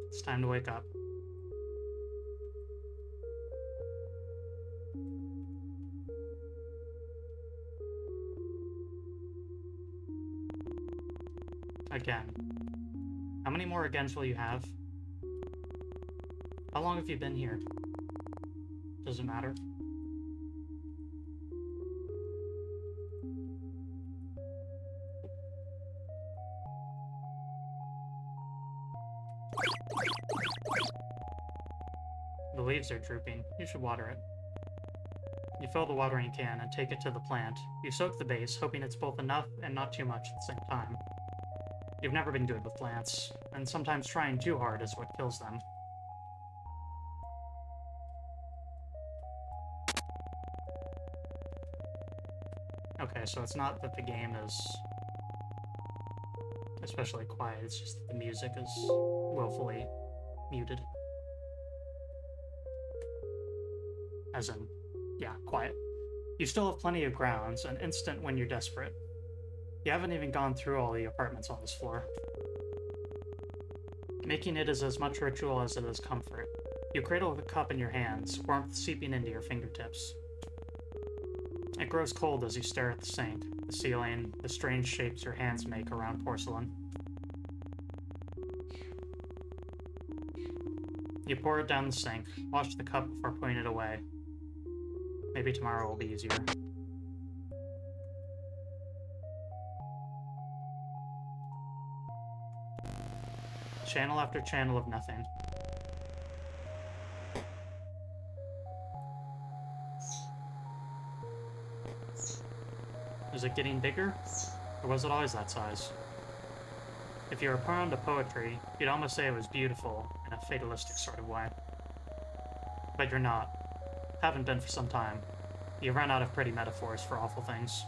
It's time to wake up. Again. How many more agains will you have? How long have you been here? Does it matter? The leaves are drooping. You should water it. You fill the watering can and take it to the plant. You soak the base, hoping it's both enough and not too much at the same time. You've never been good with plants, and sometimes trying too hard is what kills them. Okay, so it's not that the game is especially quiet, it's just that the music is willfully muted. As in, yeah, quiet. You still have plenty of grounds, an instant when you're desperate. You haven't even gone through all the apartments on this floor. Making it is as much ritual as it is comfort. You cradle the cup in your hands, warmth seeping into your fingertips. It grows cold as you stare at the sink, the ceiling, the strange shapes your hands make around porcelain. You pour it down the sink, wash the cup before putting it away. Maybe tomorrow will be easier. Channel after channel of nothing. Is it getting bigger? Or was it always that size? If you were prone to poetry, you'd almost say it was beautiful in a fatalistic sort of way. But you're not. Haven't been for some time. You've run out of pretty metaphors for awful things.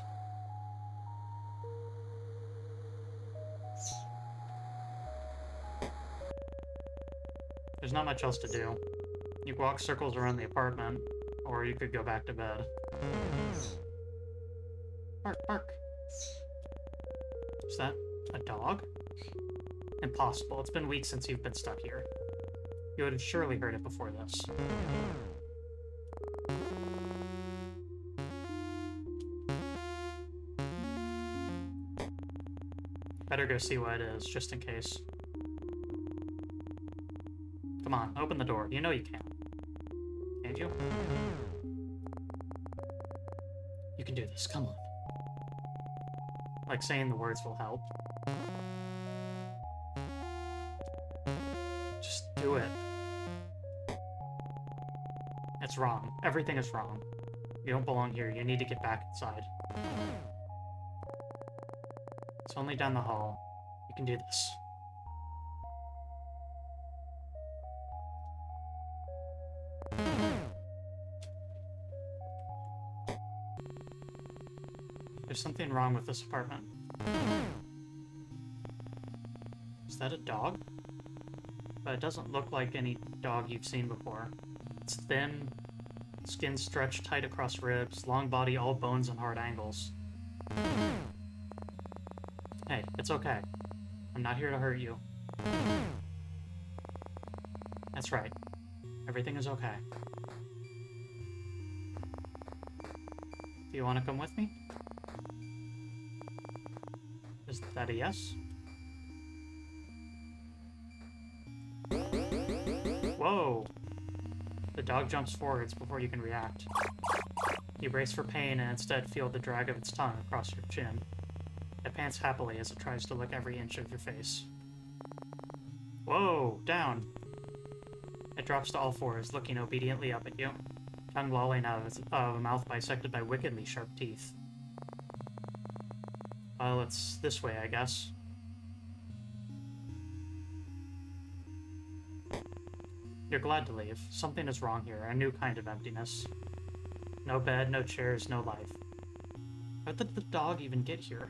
There's not much else to do. You could walk circles around the apartment, or you could go back to bed. Bark, bark. Is that a dog? Impossible. It's been weeks since you've been stuck here. You would have surely heard it before this. Better go see what it is, just in case. Come on, open the door. You know you can. Can't you? You can do this. Come on. Like saying the words will help. Just do it. It's wrong. Everything is wrong. You don't belong here. You need to get back inside. It's only down the hall. You can do this. There's something wrong with this apartment. Is that a dog? But it doesn't look like any dog you've seen before. It's thin, skin stretched tight across ribs, long body, all bones and hard angles. Hey, it's okay. I'm not here to hurt you. That's right. Everything is okay. Do you want to come with me? Is that a yes? Whoa! The dog jumps forwards before you can react. You brace for pain and instead feel the drag of its tongue across your chin. It pants happily as it tries to lick every inch of your face. Whoa! Down! It drops to all fours, looking obediently up at you, tongue lolling out of a mouth bisected by wickedly sharp teeth. Well, it's this way, I guess. You're glad to leave. Something is wrong here, a new kind of emptiness. No bed, no chairs, no life. How did the dog even get here?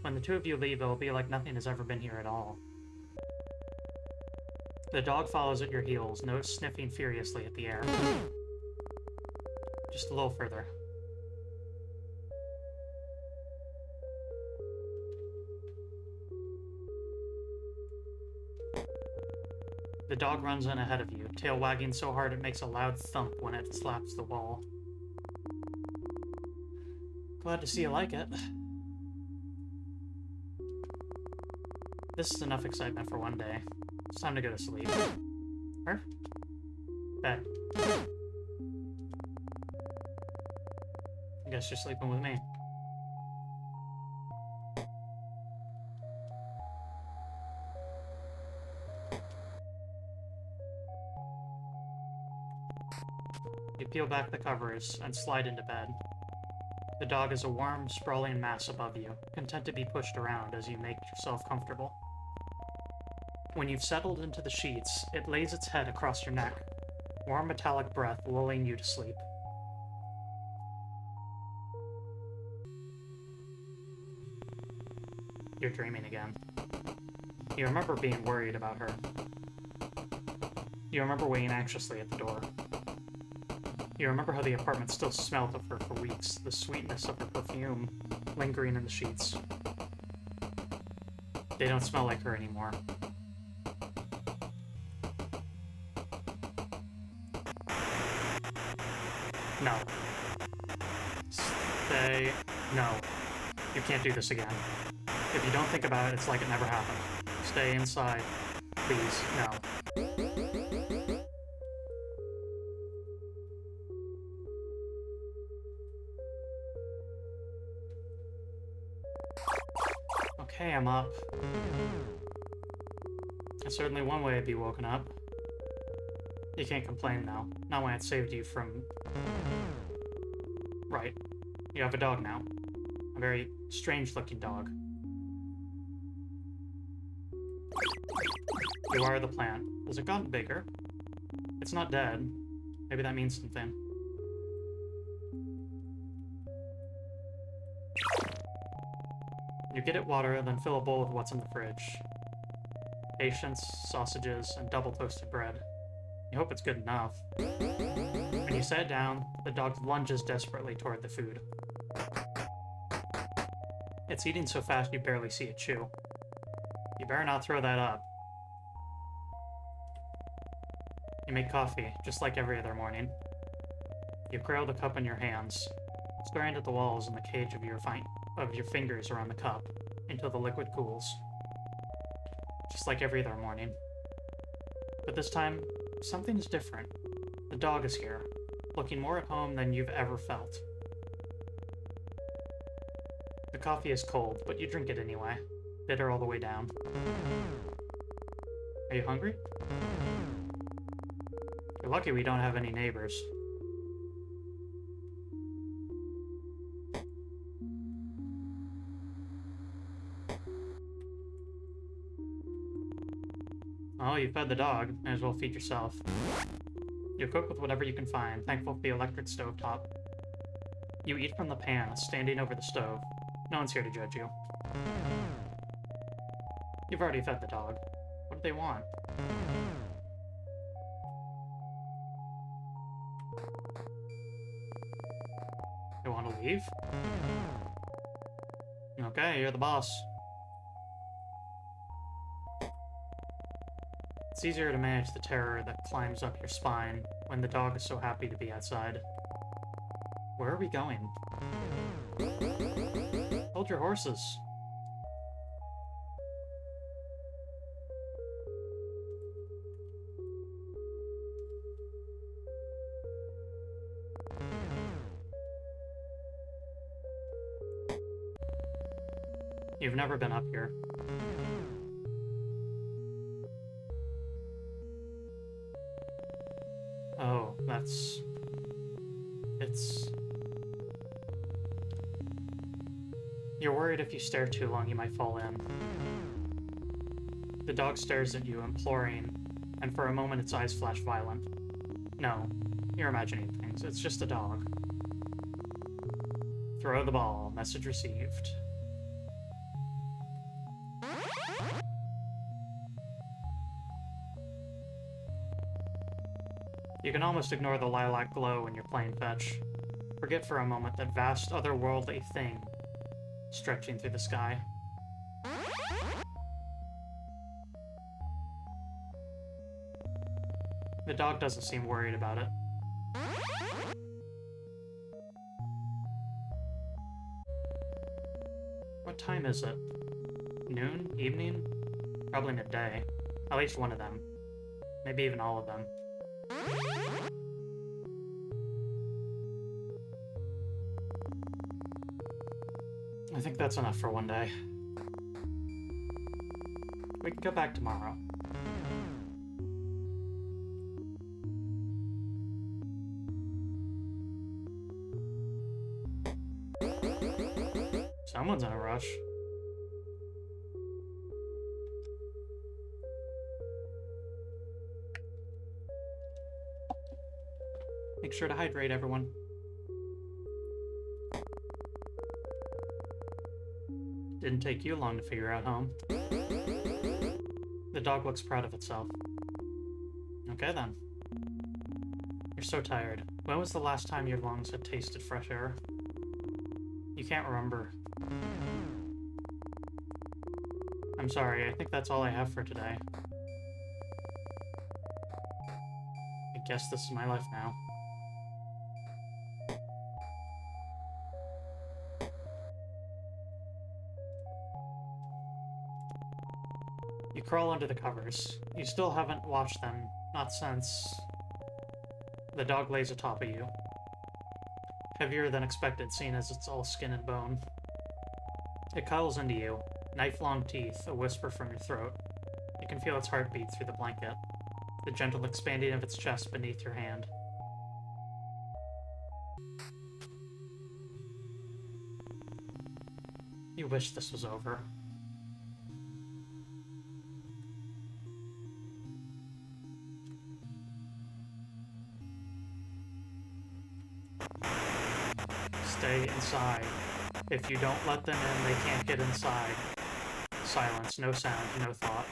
When the two of you leave, it will be like nothing has ever been here at all. The dog follows at your heels, nose sniffing furiously at the air. Just a little further. The dog runs in ahead of you, tail wagging so hard it makes a loud thump when it slaps the wall. Glad to see you like it. This is enough excitement for one day. It's time to go to sleep. Her? Bed. I guess you're sleeping with me. You peel back the covers and slide into bed. The dog is a warm, sprawling mass above you, content to be pushed around as you make yourself comfortable. When you've settled into the sheets, it lays its head across your neck, warm metallic breath lulling you to sleep. You're dreaming again. You remember being worried about her. You remember waiting anxiously at the door. You remember how the apartment still smelled of her for weeks, the sweetness of her perfume lingering in the sheets. They don't smell like her anymore. No. Stay. No. You can't do this again. If you don't think about it, it's like it never happened. Stay inside. Please, no. Okay, I'm up. That's certainly one way to be woken up. You can't complain now. Not when it saved you from... Right. You have a dog now. A very strange-looking dog. You are the plant. Has it gotten bigger? It's not dead. Maybe that means something. You get it water, then fill a bowl with what's in the fridge. Patience, sausages, and double toasted bread. You hope it's good enough. When you set it down, the dog lunges desperately toward the food. It's eating so fast you barely see it chew. You better not throw that up. You make coffee, just like every other morning. You cradle the cup in your hands, staring at the walls and the cage of your fingers around the cup, until the liquid cools. Just like every other morning. But this time, something's different. The dog is here, looking more at home than you've ever felt. The coffee is cold, but you drink it anyway, bitter all the way down. Are you hungry? You're lucky we don't have any neighbors. Oh, you fed the dog. Might as well feed yourself. You cook with whatever you can find, thankful for the electric stovetop. You eat from the pan, standing over the stove. No one's here to judge you. You've already fed the dog. What do they want? You want to leave? Okay, you're the boss. It's easier to manage the terror that climbs up your spine when the dog is so happy to be outside. Where are we going? Hold your horses. You've never been up here. Oh, it's... You're worried if you stare too long you might fall in. The dog stares at you, imploring, and for a moment its eyes flash violent. No, you're imagining things. It's just a dog. Throw the ball. Message received. You can almost ignore the lilac glow when you're playing fetch. Forget for a moment that vast otherworldly thing stretching through the sky. The dog doesn't seem worried about it. What time is it? Noon? Evening? Probably midday. At least one of them. Maybe even all of them. I think that's enough for one day. We can go back tomorrow. Someone's in a rush. Make sure to hydrate, everyone. Didn't take you long to figure out home. The dog looks proud of itself. Okay then. You're so tired. When was the last time your lungs had tasted fresh air? You can't remember. I'm sorry, I think that's all I have for today. I guess this is my life now. You crawl under the covers. You still haven't washed them, not since... The dog lays atop of you. Heavier than expected, seeing as it's all skin and bone. It cuddles into you, knife-long teeth, a whisper from your throat. You can feel its heartbeat through the blanket, the gentle expanding of its chest beneath your hand. You wish this was over. Stay inside. If you don't let them in, they can't get inside. Silence, no sound, no thought.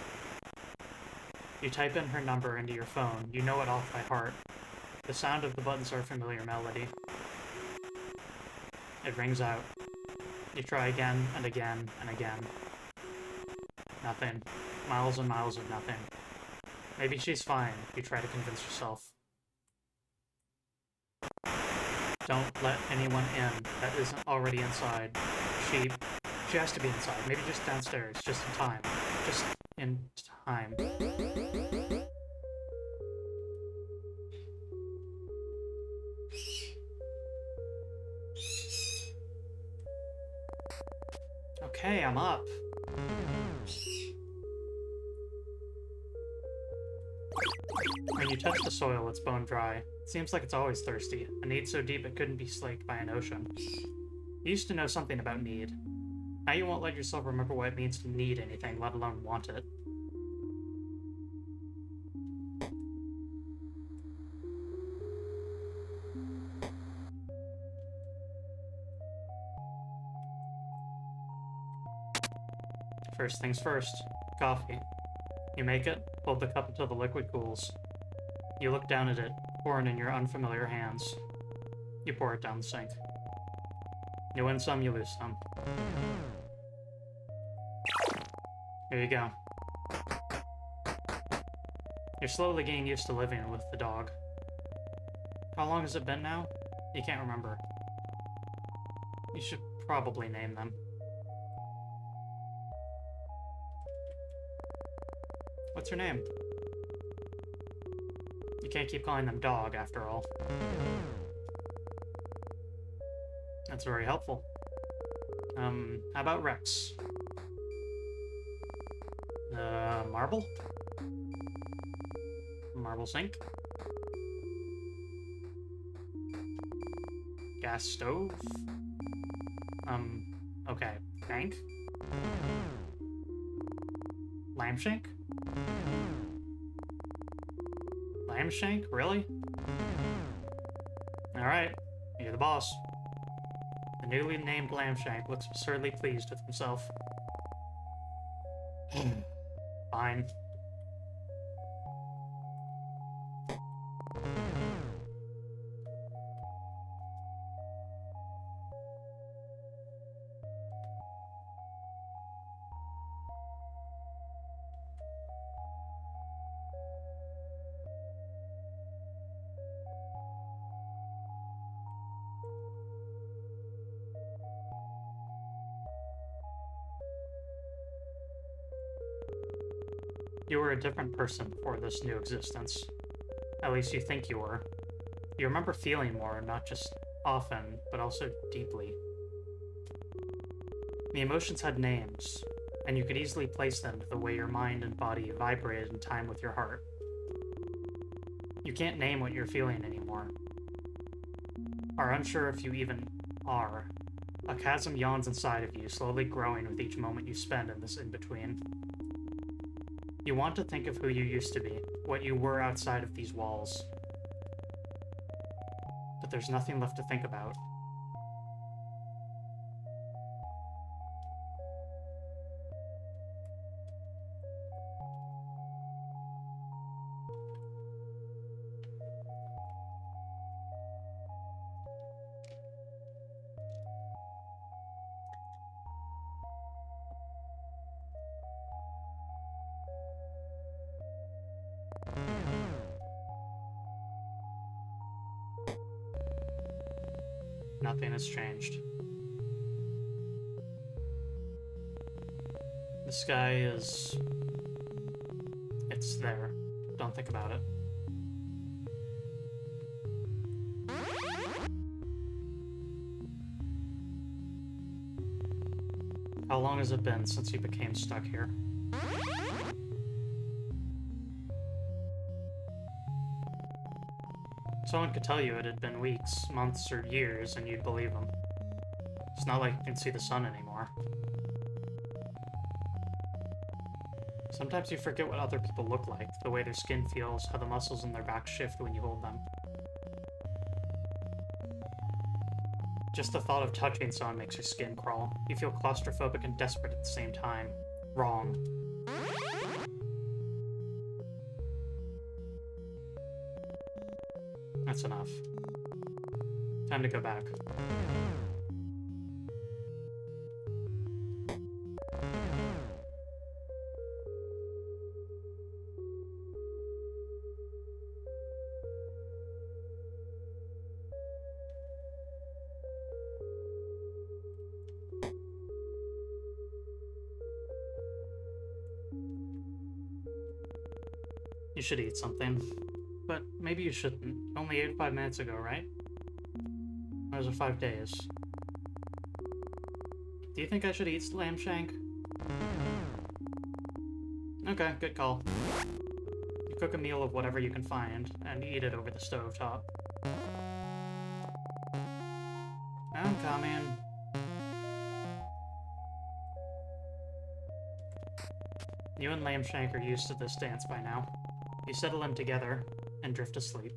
You type in her number into your phone. You know it off by heart. The sound of the buttons are a familiar melody. It rings out. You try again and again and again. Nothing. Miles and miles of nothing. Maybe she's fine, you try to convince yourself. Don't let anyone in that isn't already inside. She has to be inside. Maybe just downstairs, just in time. Just in time. Okay, I'm up. When you touch the soil, it's bone dry. It seems like it's always thirsty, a need so deep it couldn't be slaked by an ocean. You used to know something about need. Now you won't let yourself remember what it means to need anything, let alone want it. First things first. Coffee. You make it, hold the cup until the liquid cools. You look down at it, pouring in your unfamiliar hands. You pour it down the sink. You win some, you lose some. Here you go. You're slowly getting used to living with the dog. How long has it been now? You can't remember. You should probably name them. What's her name? You can't keep calling them dog, after all. That's very helpful. How about Rex? Marble? Marble sink? Gas stove? Okay. Bank? Lamb shank? Lamb shank? Really? Alright, you're the boss. The newly named Lamb Shank looks absurdly pleased with himself. Fine. You were a different person before this new existence. At least you think you were. You remember feeling more, not just often, but also deeply. The emotions had names, and you could easily place them to the way your mind and body vibrated in time with your heart. You can't name what you're feeling anymore. Are unsure if you even are. A chasm yawns inside of you, slowly growing with each moment you spend in this in-between. You want to think of who you used to be, what you were outside of these walls. But there's nothing left to think about. Nothing has changed. The sky is It's there. Don't think about it. How long has it been since you became stuck here? Someone could tell you it had been weeks, months, or years, and you'd believe them. It's not like you can see the sun anymore. Sometimes you forget what other people look like, the way their skin feels, how the muscles in their back shift when you hold them. Just the thought of touching someone makes your skin crawl. You feel claustrophobic and desperate at the same time. Wrong. That's enough. Time to go back. You should eat something. But maybe you shouldn't. You only ate 5 minutes ago, right? Those are 5 days. Do you think I should eat lamb shank? Okay, good call. You cook a meal of whatever you can find, and eat it over the stovetop. I'm coming. You and lamb shank are used to this dance by now. You settle in together and drift asleep.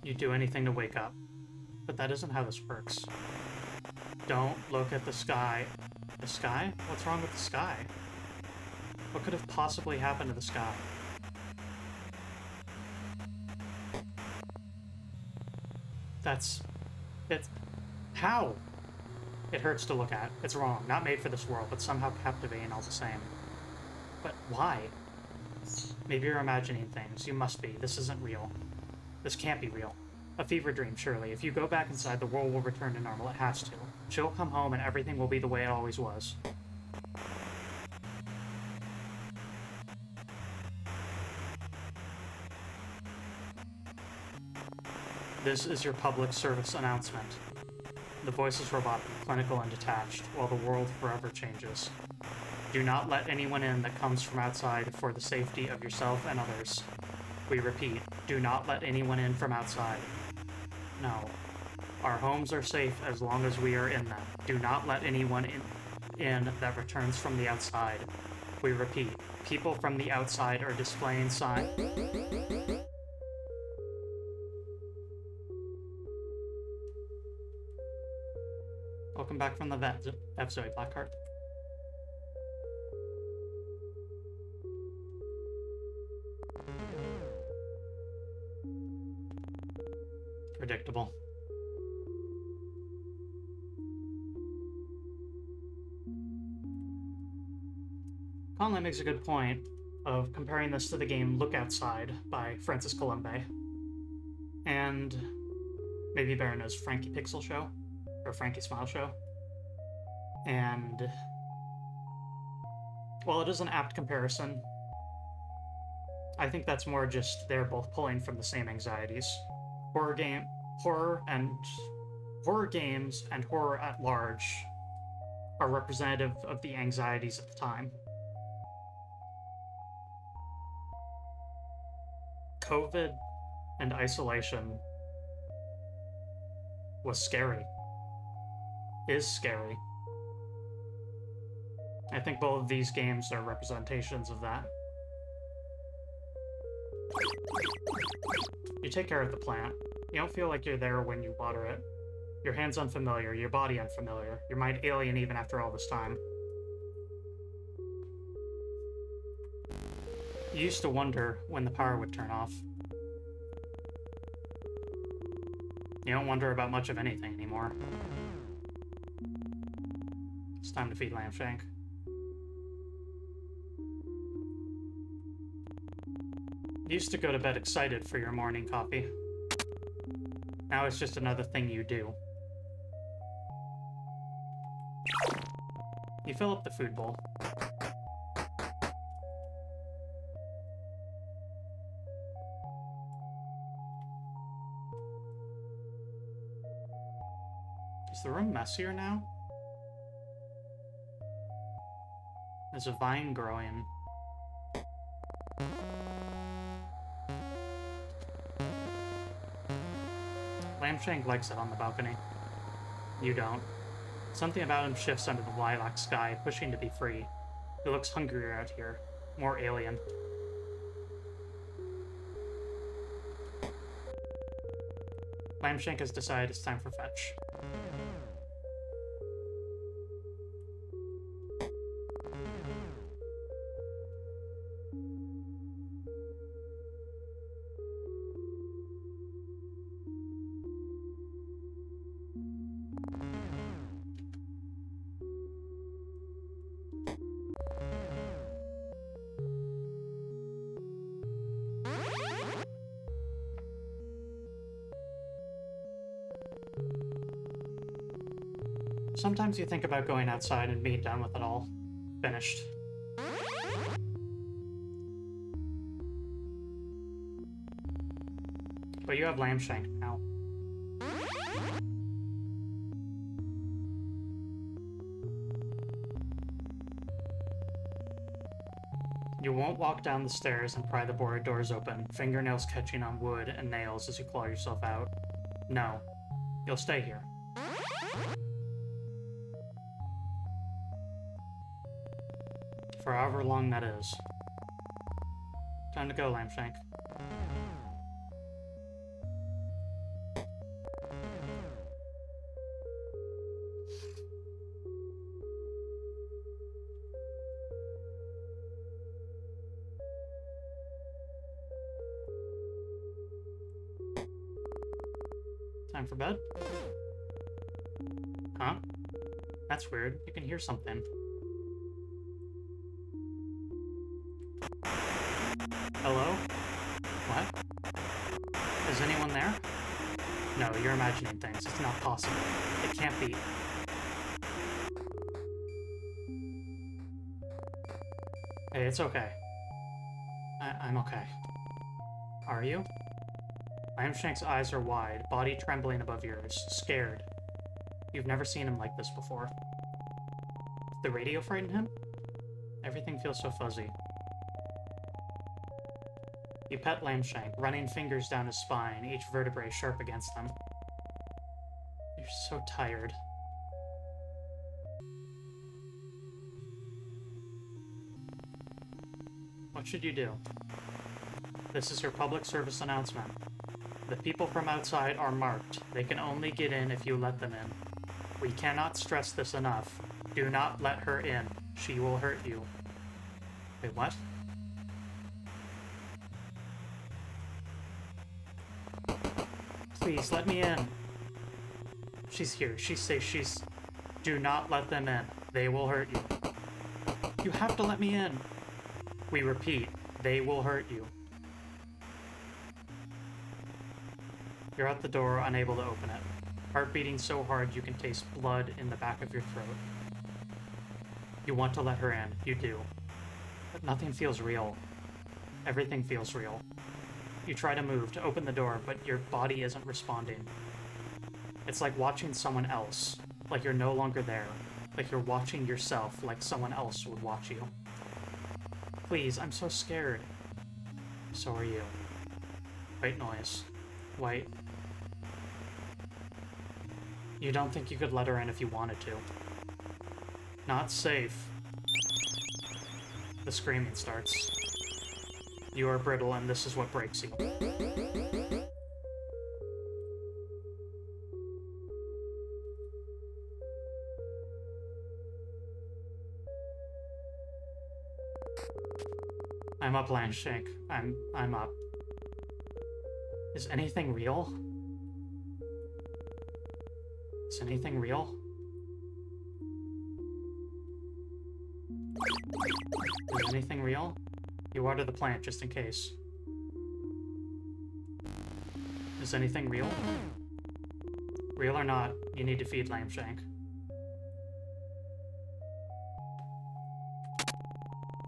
You do anything to wake up, but that isn't how this works. Don't look at the sky. The sky? What's wrong with the sky? What could have possibly happened to the sky? It's... How? It hurts to look at. It's wrong. Not made for this world, but somehow captivating all the same. But why? Maybe you're imagining things. You must be. This isn't real. This can't be real. A fever dream, surely. If you go back inside, the world will return to normal. It has to. She'll come home and everything will be the way it always was. This is your public service announcement. The voice is robotic, clinical, and detached, while the world forever changes. Do not let anyone in that comes from outside for the safety of yourself and others. We repeat, do not let anyone in from outside. No. Our homes are safe as long as we are in them. Do not let anyone in that returns from the outside. We repeat, people from the outside are displaying signs. Welcome back from the vet, Zoe Blackheart. Predictable. Conley makes a good point of comparing this to the game Look Outside by Francis Columbe. And maybe better known as Frankie Pixel Show, or Frankie Smile Show. And while it is an apt comparison, I think that's more just they're both pulling from the same anxieties. Horror games and horror at large are representative of the anxieties at the time. COVID and isolation was scary. Is scary. I think both of these games are representations of that. You take care of the plant. You don't feel like you're there when you water it. Your hand's unfamiliar, your body unfamiliar, your mind alien even after all this time. You used to wonder when the power would turn off. You don't wonder about much of anything anymore. It's time to feed Lambshank. You used to go to bed excited for your morning coffee. Now it's just another thing you do. You fill up the food bowl. Is the room messier now? There's a vine growing. Lambshank likes it on the balcony. You don't. Something about him shifts under the lilac sky, pushing to be free. He looks hungrier out here. More alien. Lambshank has decided it's time for fetch. Sometimes you think about going outside and being done with it all. Finished. But you have Lambshank now. You won't walk down the stairs and pry the board doors open, fingernails catching on wood and nails as you claw yourself out. No. You'll stay here. For however long that is. Time to go, Lambshank. Time for bed? Huh? That's weird. You can hear something. Hello? What? Is anyone there? No, you're imagining things. It's not possible. It can't be. Hey, it's okay. I'm okay. Are you? Lambshank's eyes are wide, body trembling above yours, scared. You've never seen him like this before. Did the radio frighten him? Everything feels so fuzzy. You pet Lambshank, running fingers down his spine, each vertebrae sharp against them. You're so tired. What should you do? This is your public service announcement. The people from outside are marked. They can only get in if you let them in. We cannot stress this enough. Do not let her in. She will hurt you. Wait, what? Please, let me in. She's here. She's safe. Do not let them in. They will hurt you. You have to let me in. We repeat, they will hurt you. You're at the door, unable to open it. Heart beating so hard you can taste blood in the back of your throat. You want to let her in. You do. But nothing feels real. Everything feels real. You try to move, to open the door, but your body isn't responding. It's like watching someone else, like you're no longer there, like you're watching yourself, like someone else would watch you. Please, I'm so scared. So are you. White noise. White. You don't think you could let her in if you wanted to. Not safe. The screaming starts. You are brittle, and this is what breaks you. I'm up, Lambshank. I'm up. Is anything real? Is anything real? Is anything real? You water the plant just in case. Is anything real? Real or not, you need to feed Lambshank.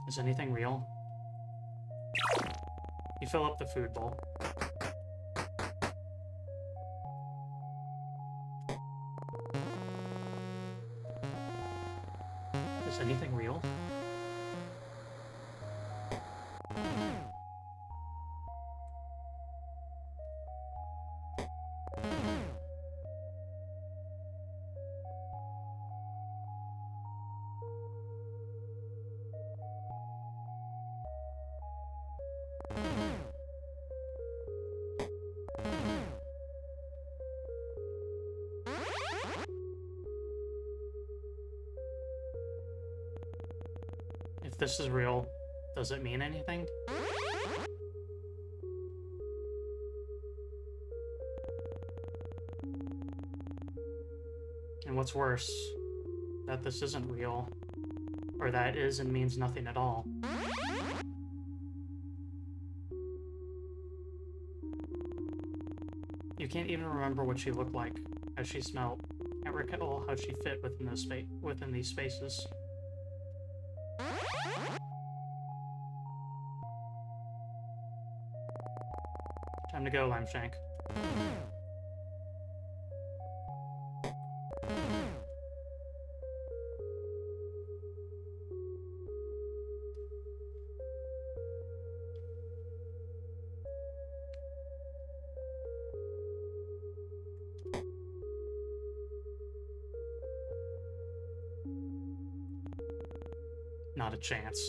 Is anything real? You fill up the food bowl. Is anything real? If this is real, does it mean anything? And what's worse, that this isn't real, or that is and means nothing at all. You can't even remember what she looked like, how she smelled. Can't recall how she fit within these spaces. Time to go, Limeshank. Not a chance.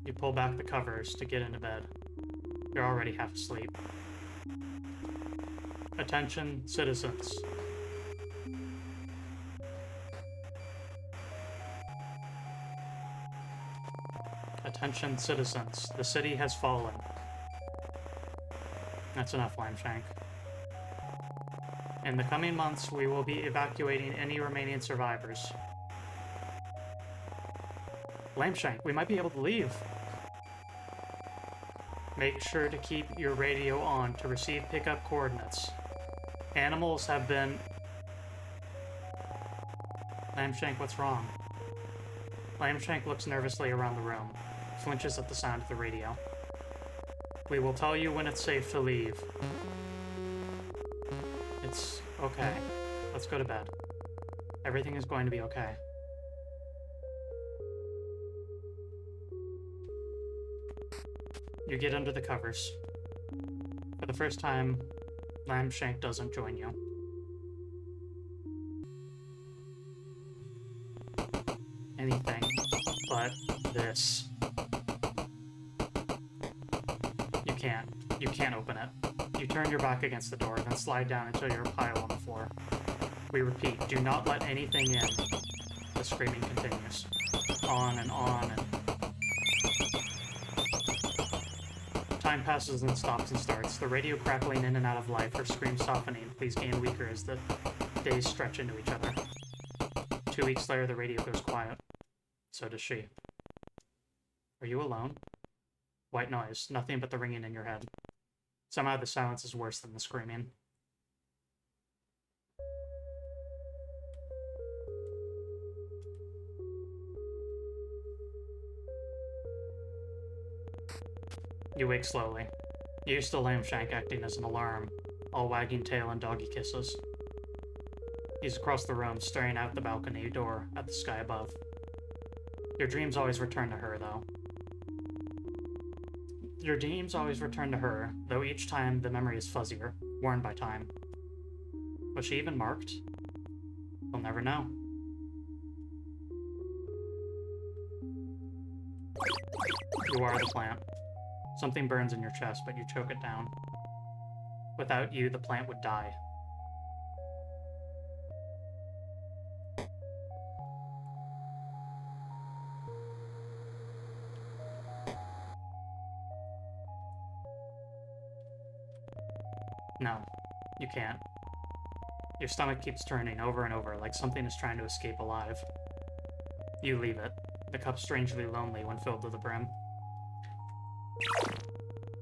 You pull back the covers to get into bed. You're already half asleep. Attention, citizens. Attention, citizens. The city has fallen. That's enough, Limeshank. In the coming months, we will be evacuating any remaining survivors. Limeshank, we might be able to leave. Make sure to keep your radio on to receive pickup coordinates. Animals have been... Limeshank, what's wrong? Limeshank looks nervously around the room, flinches at the sound of the radio. We will tell you when it's safe to leave. It's okay. Let's go to bed. Everything is going to be okay. You get under the covers. For the first time, Limeshank doesn't join you. Anything but this. You can't open it. You turn your back against the door, then slide down until you're a pile on the floor. We repeat, do not let anything in. The screaming continues. On and on and... Time passes and stops and starts, the radio crackling in and out of life, her screams softening. Please gain weaker as the days stretch into each other. 2 weeks later, the radio goes quiet. So does she. Are you alone? White noise, nothing but the ringing in your head. Somehow the silence is worse than the screaming. You wake slowly. You're used to Limeshank acting as an alarm, all wagging tail and doggy kisses. He's across the room, staring out the balcony door at the sky above. Your dreams always return to her, though. Your dreams always return to her, though each time the memory is fuzzier, worn by time. Was she even marked? We'll never know. You are the plant. Something burns in your chest, but you choke it down. Without you, the plant would die. No, you can't. Your stomach keeps turning over and over, like something is trying to escape alive. You leave it, the cup strangely lonely when filled to the brim.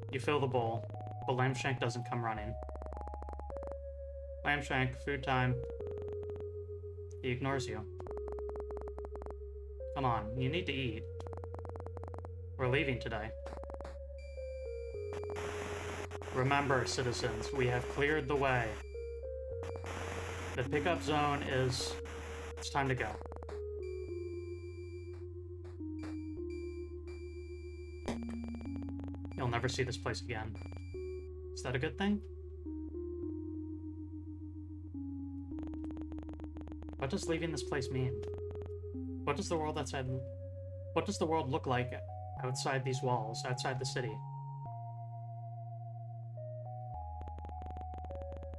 You fill the bowl, but Limeshank doesn't come running. Limeshank, food time. He ignores you. Come on, you need to eat. We're leaving today. Remember, citizens, we have cleared the way. The pickup zone is... It's time to go. You'll never see this place again. Is that a good thing? What does leaving this place mean? What does the world outside... What does the world look like outside these walls, outside the city?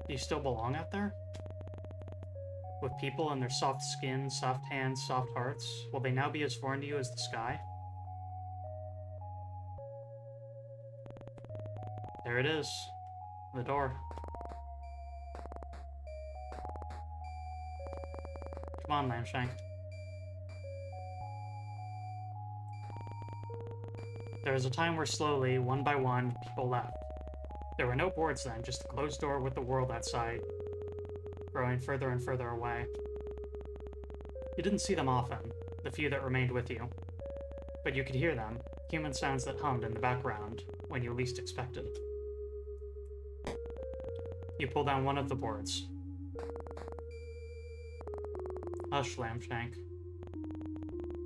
Do you still belong out there? With people and their soft skin, soft hands, soft hearts, will they now be as foreign to you as the sky? There it is. The door. Come on, Lamshank. There was a time where slowly, one by one, people left. There were no boards then, just a closed door with the world outside, growing further and further away. You didn't see them often, the few that remained with you. But you could hear them, human sounds that hummed in the background, when you least expected. You pull down one of the boards. Hush, Lamshank.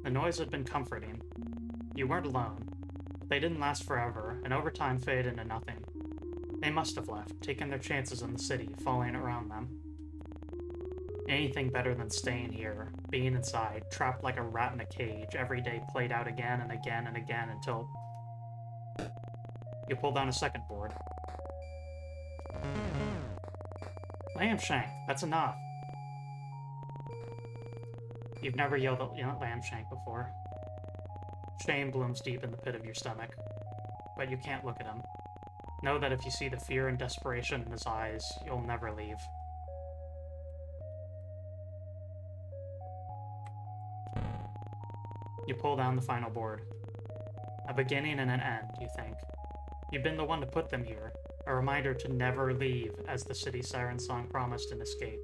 The noise had been comforting. You weren't alone. But they didn't last forever, and over time fade into nothing. They must have left, taken their chances in the city, falling around them. Anything better than staying here, being inside, trapped like a rat in a cage, every day played out again and again and again until... You pull down a second board. Lamshank, that's enough. You've never yelled at Lamshank before. Shame blooms deep in the pit of your stomach, but you can't look at him. Know that if you see the fear and desperation in his eyes, you'll never leave. You pull down the final board. A beginning and an end, you think. You've been the one to put them here, a reminder to never leave, as the city siren song promised in Escape.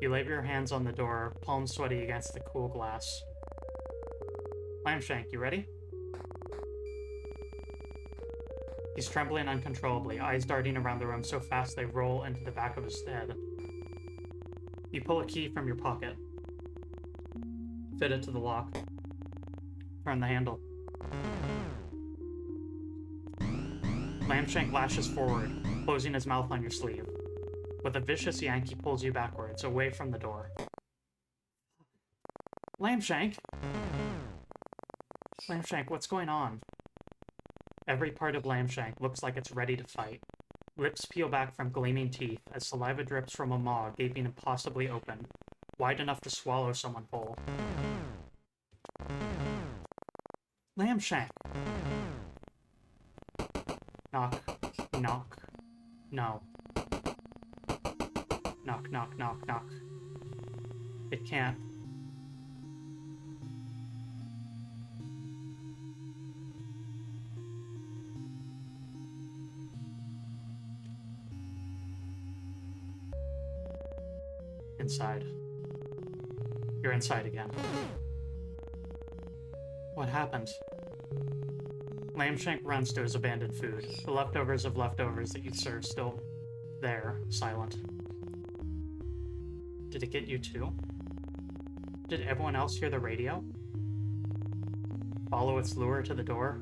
You lay your hands on the door, palms sweaty against the cool glass. Lamshank, you ready? He's trembling uncontrollably, eyes darting around the room so fast they roll into the back of his head. You pull a key from your pocket. Fit it to the lock. Turn the handle. Lamshank lashes forward, closing his mouth on your sleeve. With a vicious yank, he pulls you backwards, away from the door. Lamshank! Lamshank, what's going on? Every part of Lamshank looks like it's ready to fight. Lips peel back from gleaming teeth as saliva drips from a maw gaping impossibly open, wide enough to swallow someone whole. Lamshank! Knock. Knock. No. Knock, knock, knock, knock. It can't. Inside. You're inside again. What happened? Lamshank runs to his abandoned food, the leftovers of leftovers that you'd served still there, silent. Did it get you too? Did everyone else hear the radio? Follow its lure to the door?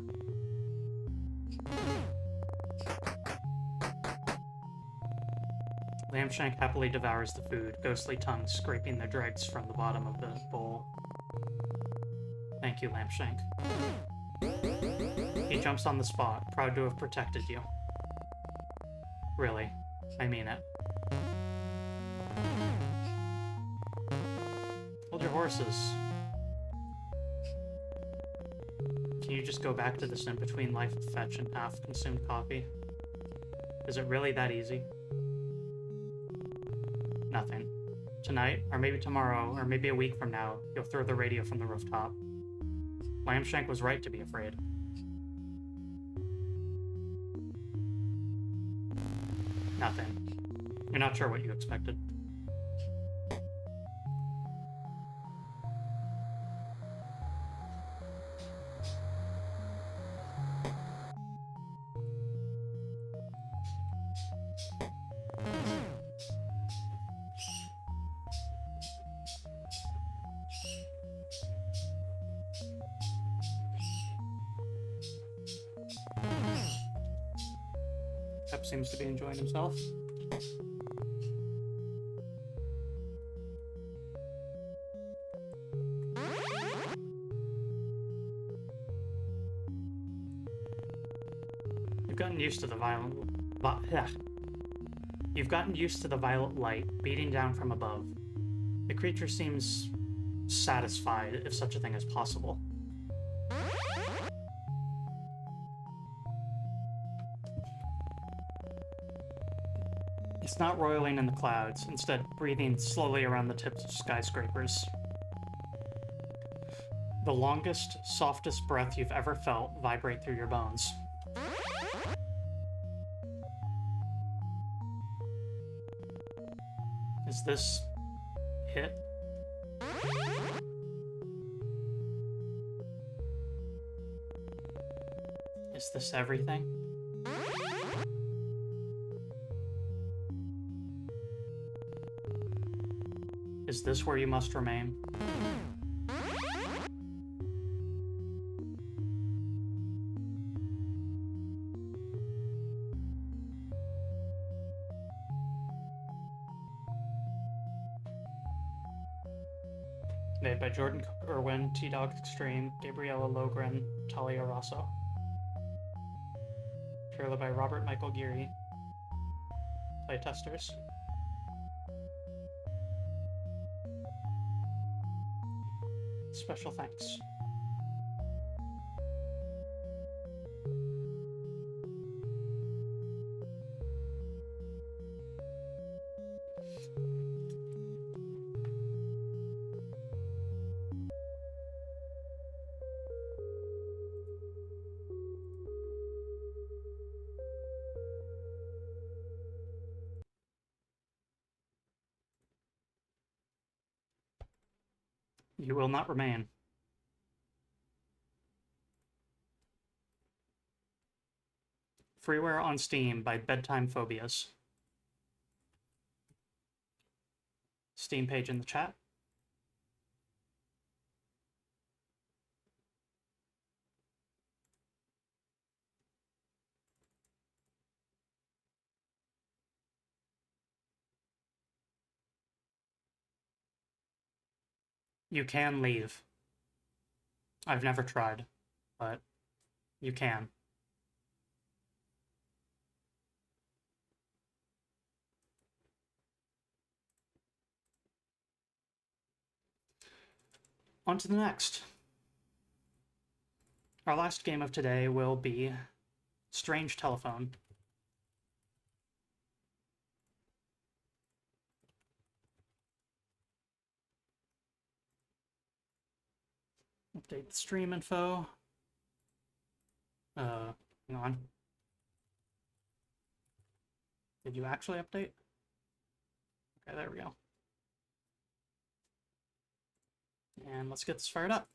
Lamshank happily devours the food, ghostly tongues scraping the dregs from the bottom of the bowl. Thank you, Lamshank. He jumps on the spot, proud to have protected you. Really, I mean it. Hold your horses. Can you just go back to this in-between life of fetch and half-consumed coffee? Is it really that easy? Nothing. Tonight, or maybe tomorrow, or maybe a week from now, you'll throw the radio from the rooftop. Lamshank was right to be afraid. Nothing. You're not sure what you expected. Sep seems to be enjoying himself. You've gotten used to the You've gotten used to the violet light beating down from above. The creature seems satisfied, if such a thing is possible. It's not roiling in the clouds, instead breathing slowly around the tips of skyscrapers. The longest, softest breath you've ever felt vibrate through your bones. Is this it? Is this everything? Is this where you must remain? Made by Jordan Irwin, T-Dog Extreme, Gabriella Logren, Talia Rosso. Trailer by Robert Michael Geary. Playtesters. Special thanks. You will not remain. Freeware on Steam by Bedtime Phobias. Steam page in the chat. You can leave. I've never tried, but you can. On to the next. Our last game of today will be Strange Telephone. Update the stream info. Hang on. Did you actually update? Okay, there we go. And let's get this fired up.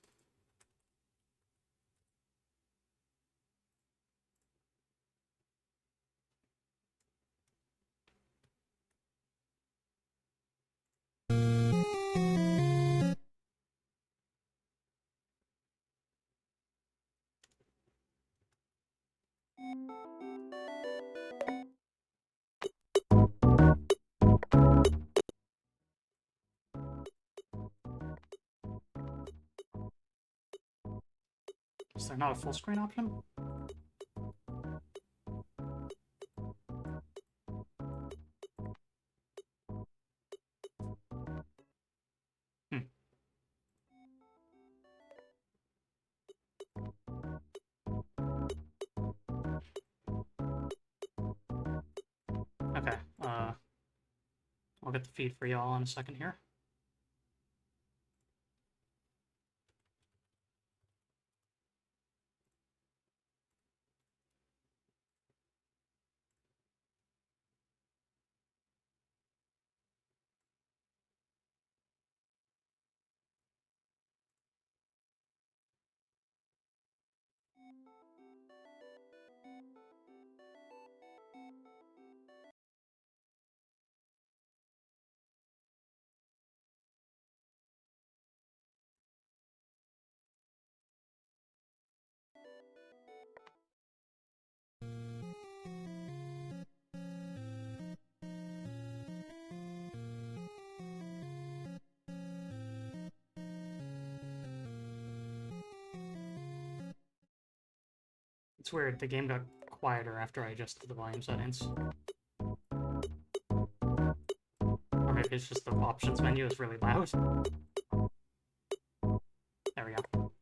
Is there not a full screen option? Hmm. Okay, I'll get the feed for y'all in a second here. It's weird, the game got quieter after I adjusted the volume settings. Or maybe it's just the options menu is really loud. There we go.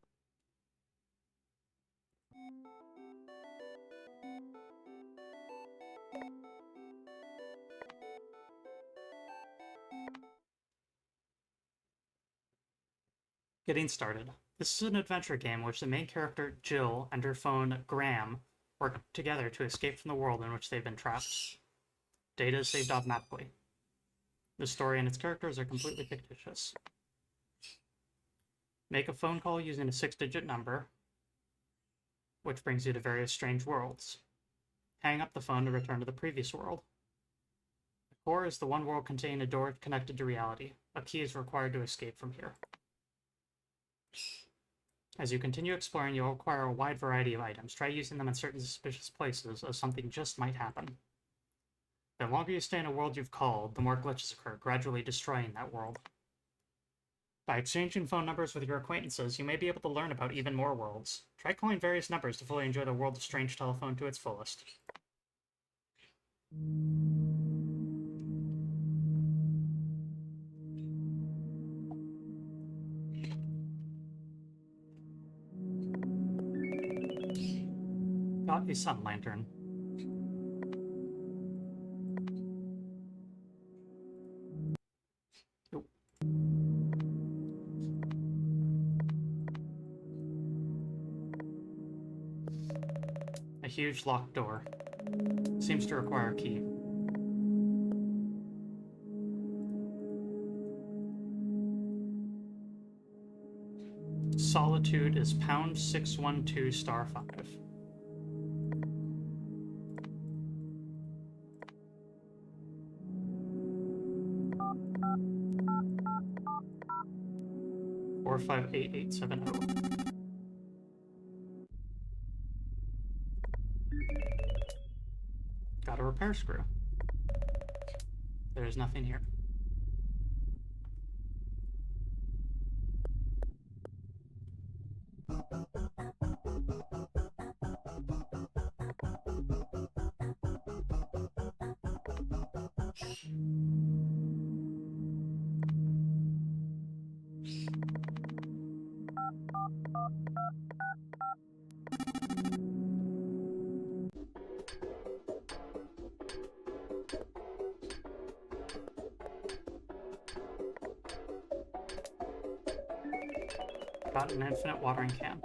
Getting started. This is an adventure game in which the main character, Jill, and her phone, Graham, work together to escape from the world in which they've been trapped. Data is saved automatically. The story and its characters are completely fictitious. Make a phone call using a 6-digit number, which brings you to various strange worlds. Hang up the phone to return to the previous world. The core is the one world containing a door connected to reality. A key is required to escape from here. As you continue exploring, you'll acquire a wide variety of items. Try using them in certain suspicious places, as something just might happen. The longer you stay in a world you've called, the more glitches occur, gradually destroying that world. By exchanging phone numbers with your acquaintances, you may be able to learn about even more worlds. Try calling various numbers to fully enjoy the world of Strange Telephone to its fullest. Got a sun lantern. Nope. A huge locked door. Seems to require a key. Solitude is pound 612 star 5. Or 588870. Got a repair screw. There's nothing here. Got an infinite watering can.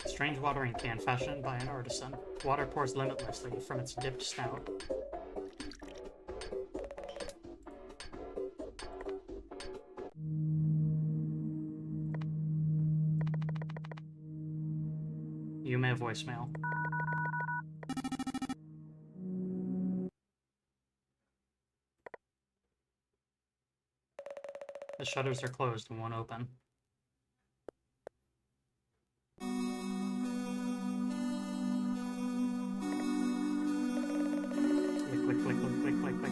Strange watering can fashioned by an artisan. Water pours limitlessly from its dipped snout. You may have voicemail. The shutters are closed and won't open. Click, click, click, click, click, click, click.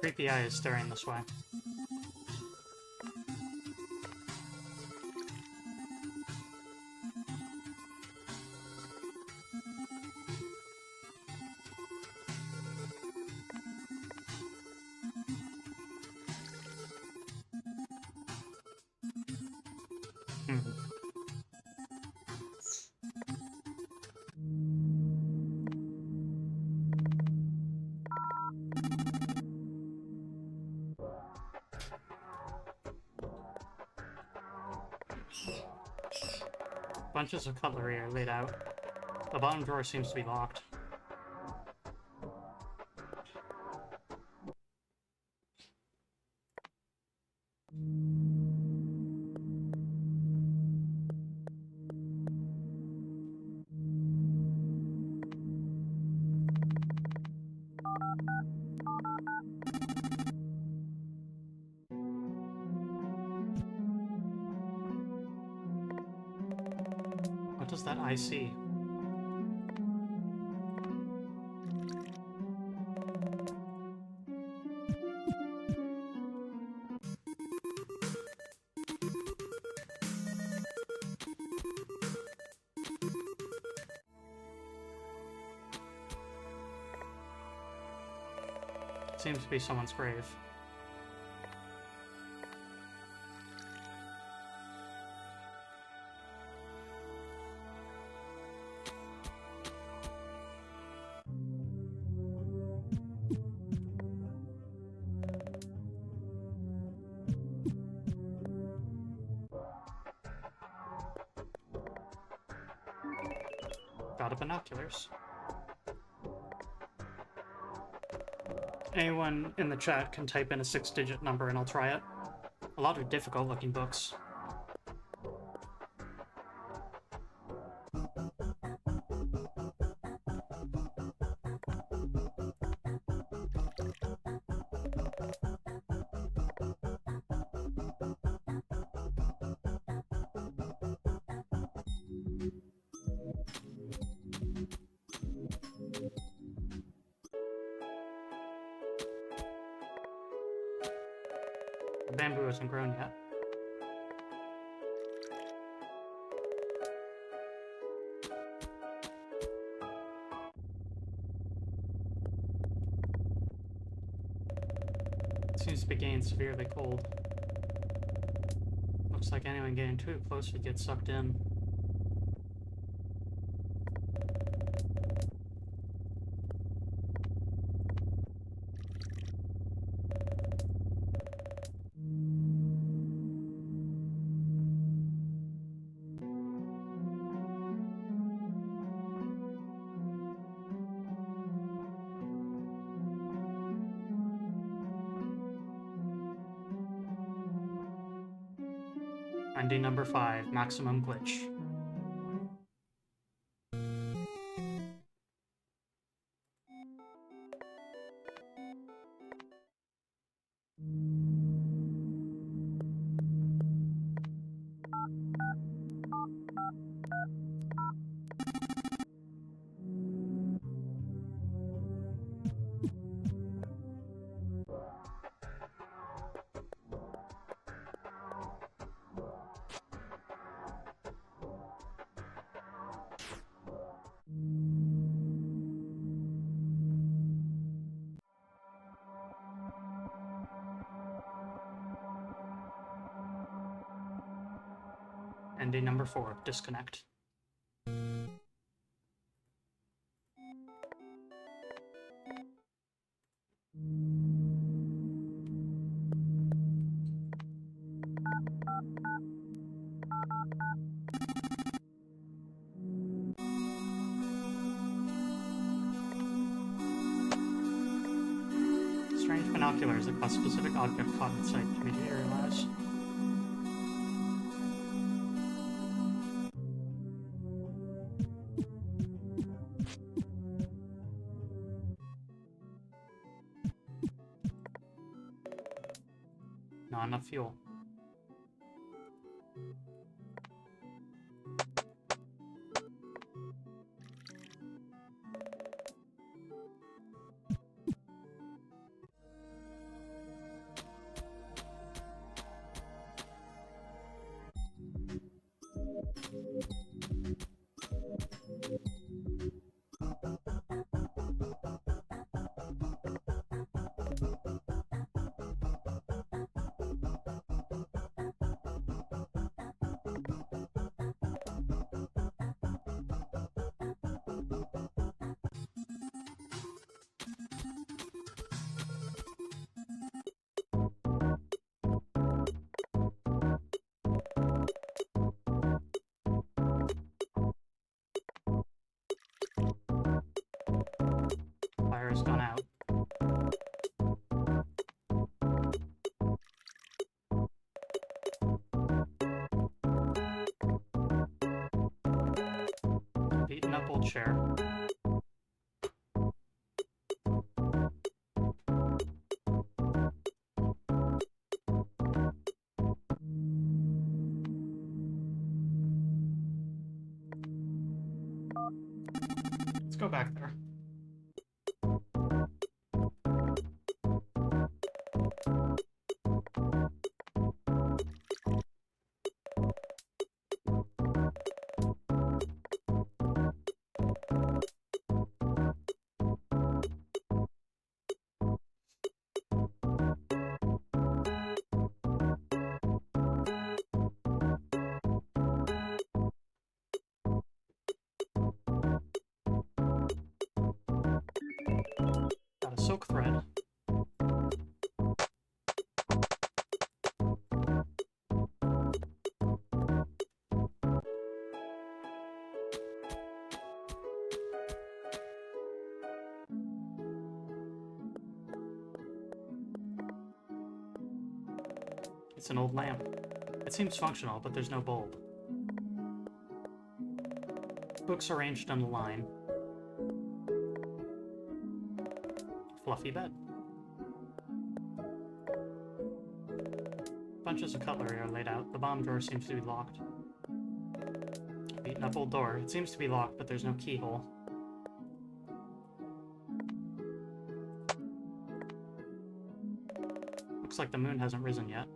Creepy eye is staring this way. Bunches of cutlery are laid out. The bottom drawer seems to be locked. What does that I see? Seems to be someone's grave. Got binoculars. Anyone in the chat can type in a 6-digit number and I'll try it. A lot of difficult looking books. The bamboo isn't grown yet. Seems to be getting severely cold. Looks like anyone getting too close would get sucked in. Finding number 5, maximum glitch. Ending number 4, disconnect. Strange binoculars that cause specific object caught in sight to materialize. Not enough fuel. Fire's gone out. Beaten up old chair. Let's go back there. Got a silk thread. It's an old lamp. It seems functional, but there's no bulb. Books arranged on a line. Fluffy bed. Bunches of cutlery are laid out. The bomb drawer seems to be locked. Beaten up old door. It seems to be locked, but there's no keyhole. Looks like the moon hasn't risen yet.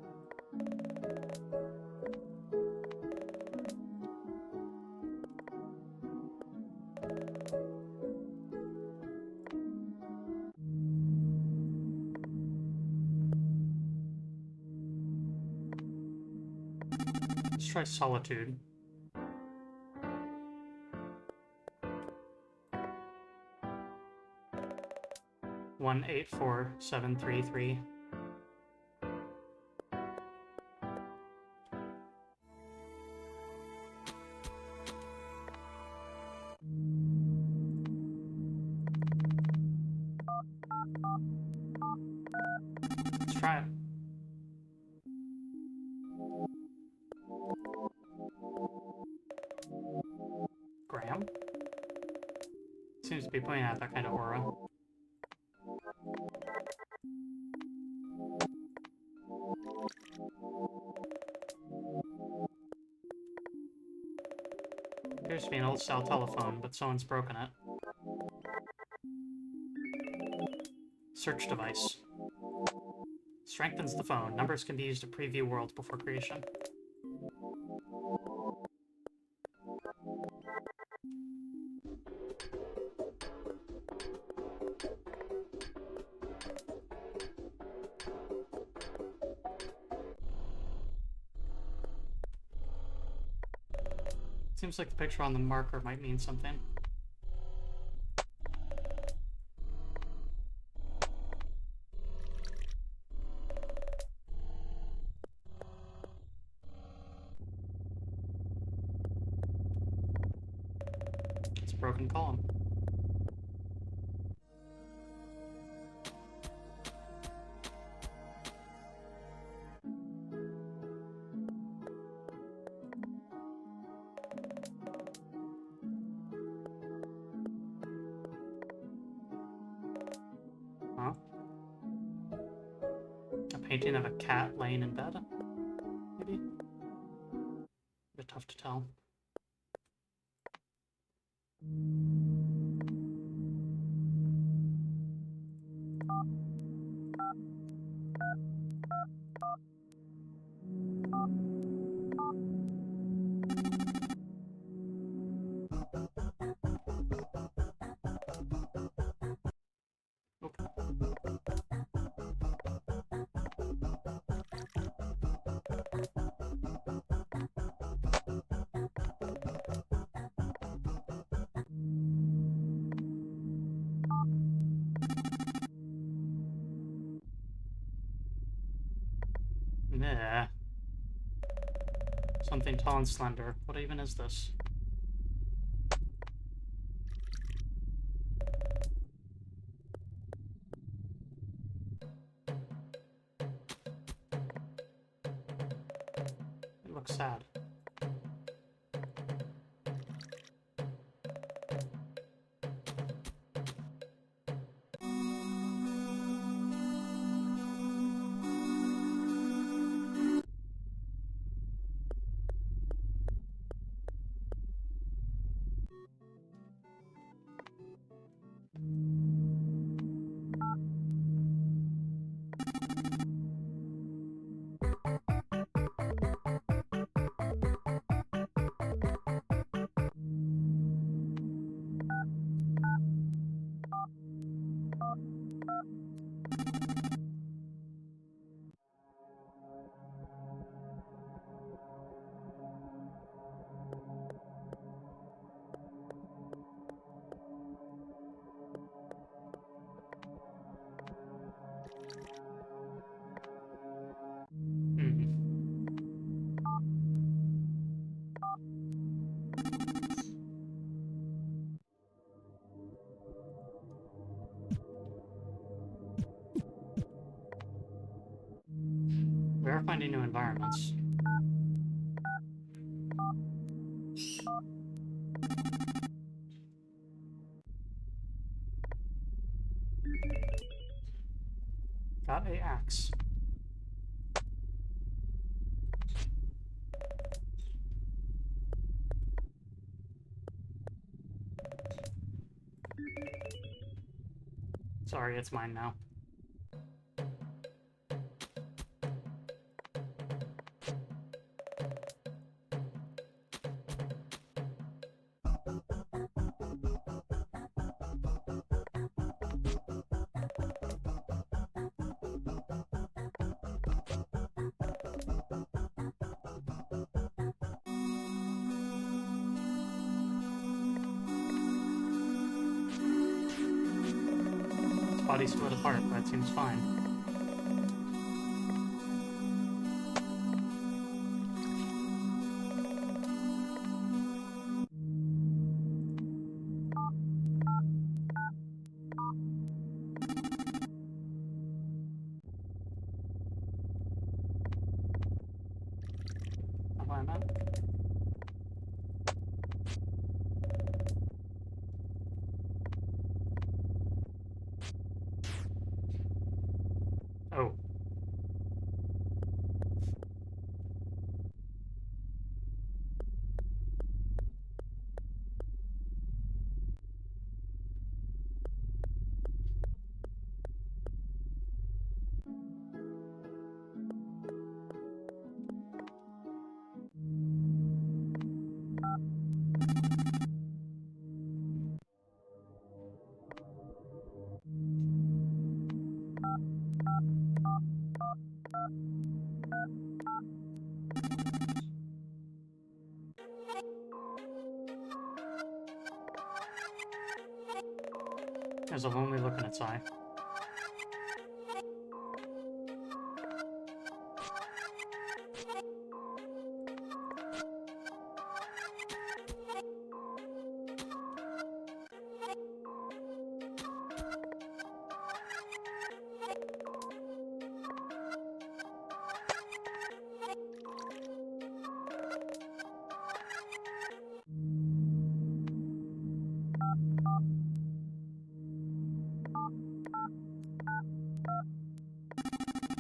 Let's try solitude. One 84733. Let's try it. Graham? Seems to be pointing out that kind of aura. Appears to be an old style telephone, but someone's broken it. Search device. Strengthens the phone. Numbers can be used to preview worlds before creation. Seems like the picture on the marker might mean something. It's a broken column. Huh? A painting of a cat laying in bed? Maybe? A bit tough to tell. Nah. Something tall and slender. What even is this? It looks sad. We are finding new environments. Got a axe. Sorry, it's mine now. Body split apart, that seems fine. I'll find that. Oh. There's a lonely look in its eye.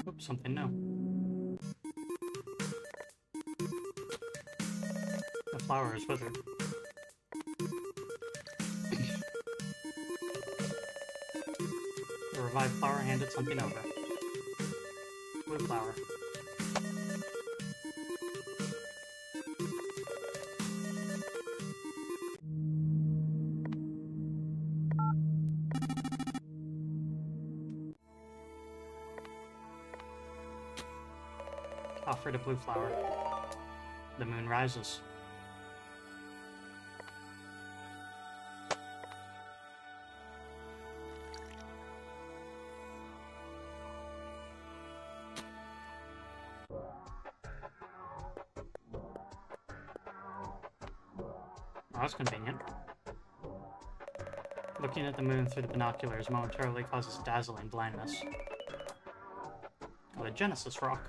Oops, something new. The flower is withered. The revived flower handed something over. Blue flower. Offered a blue flower. The moon rises. Well, that's convenient. Looking at the moon through the binoculars momentarily causes dazzling blindness. Oh, the Genesis rock.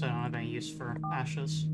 so I don't have any use for ashes.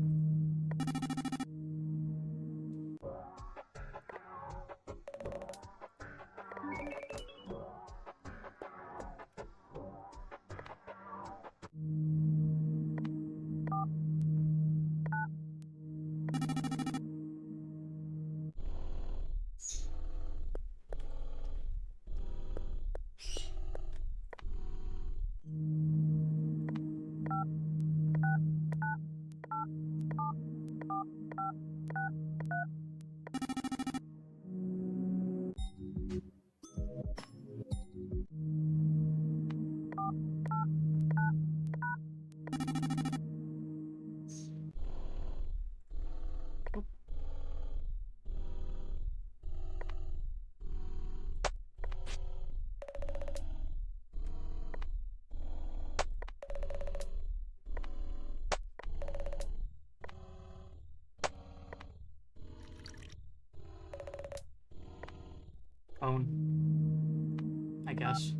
Phone, I guess.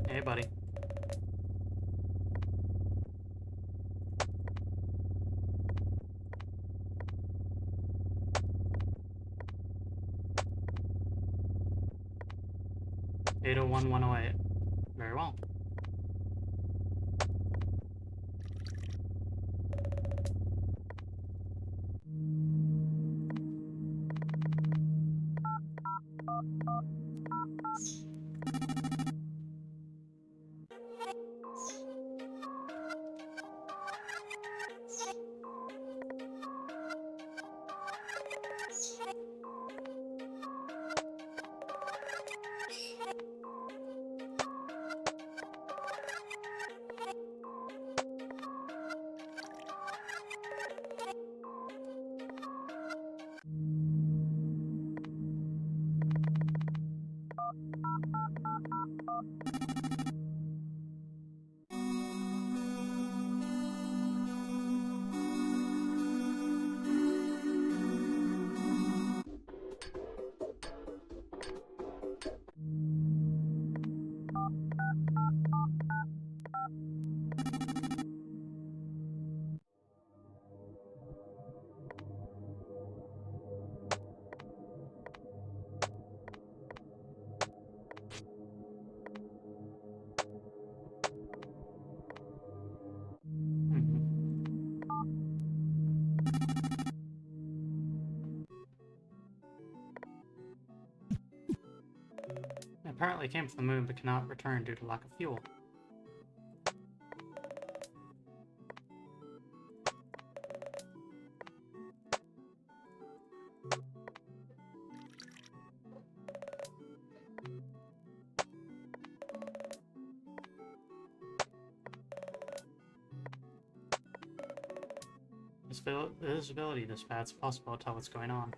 Hey, buddy. $801-108. Very well. It apparently came from the moon but cannot return due to lack of fuel. Visibility this bad, it's possible to tell what's going on.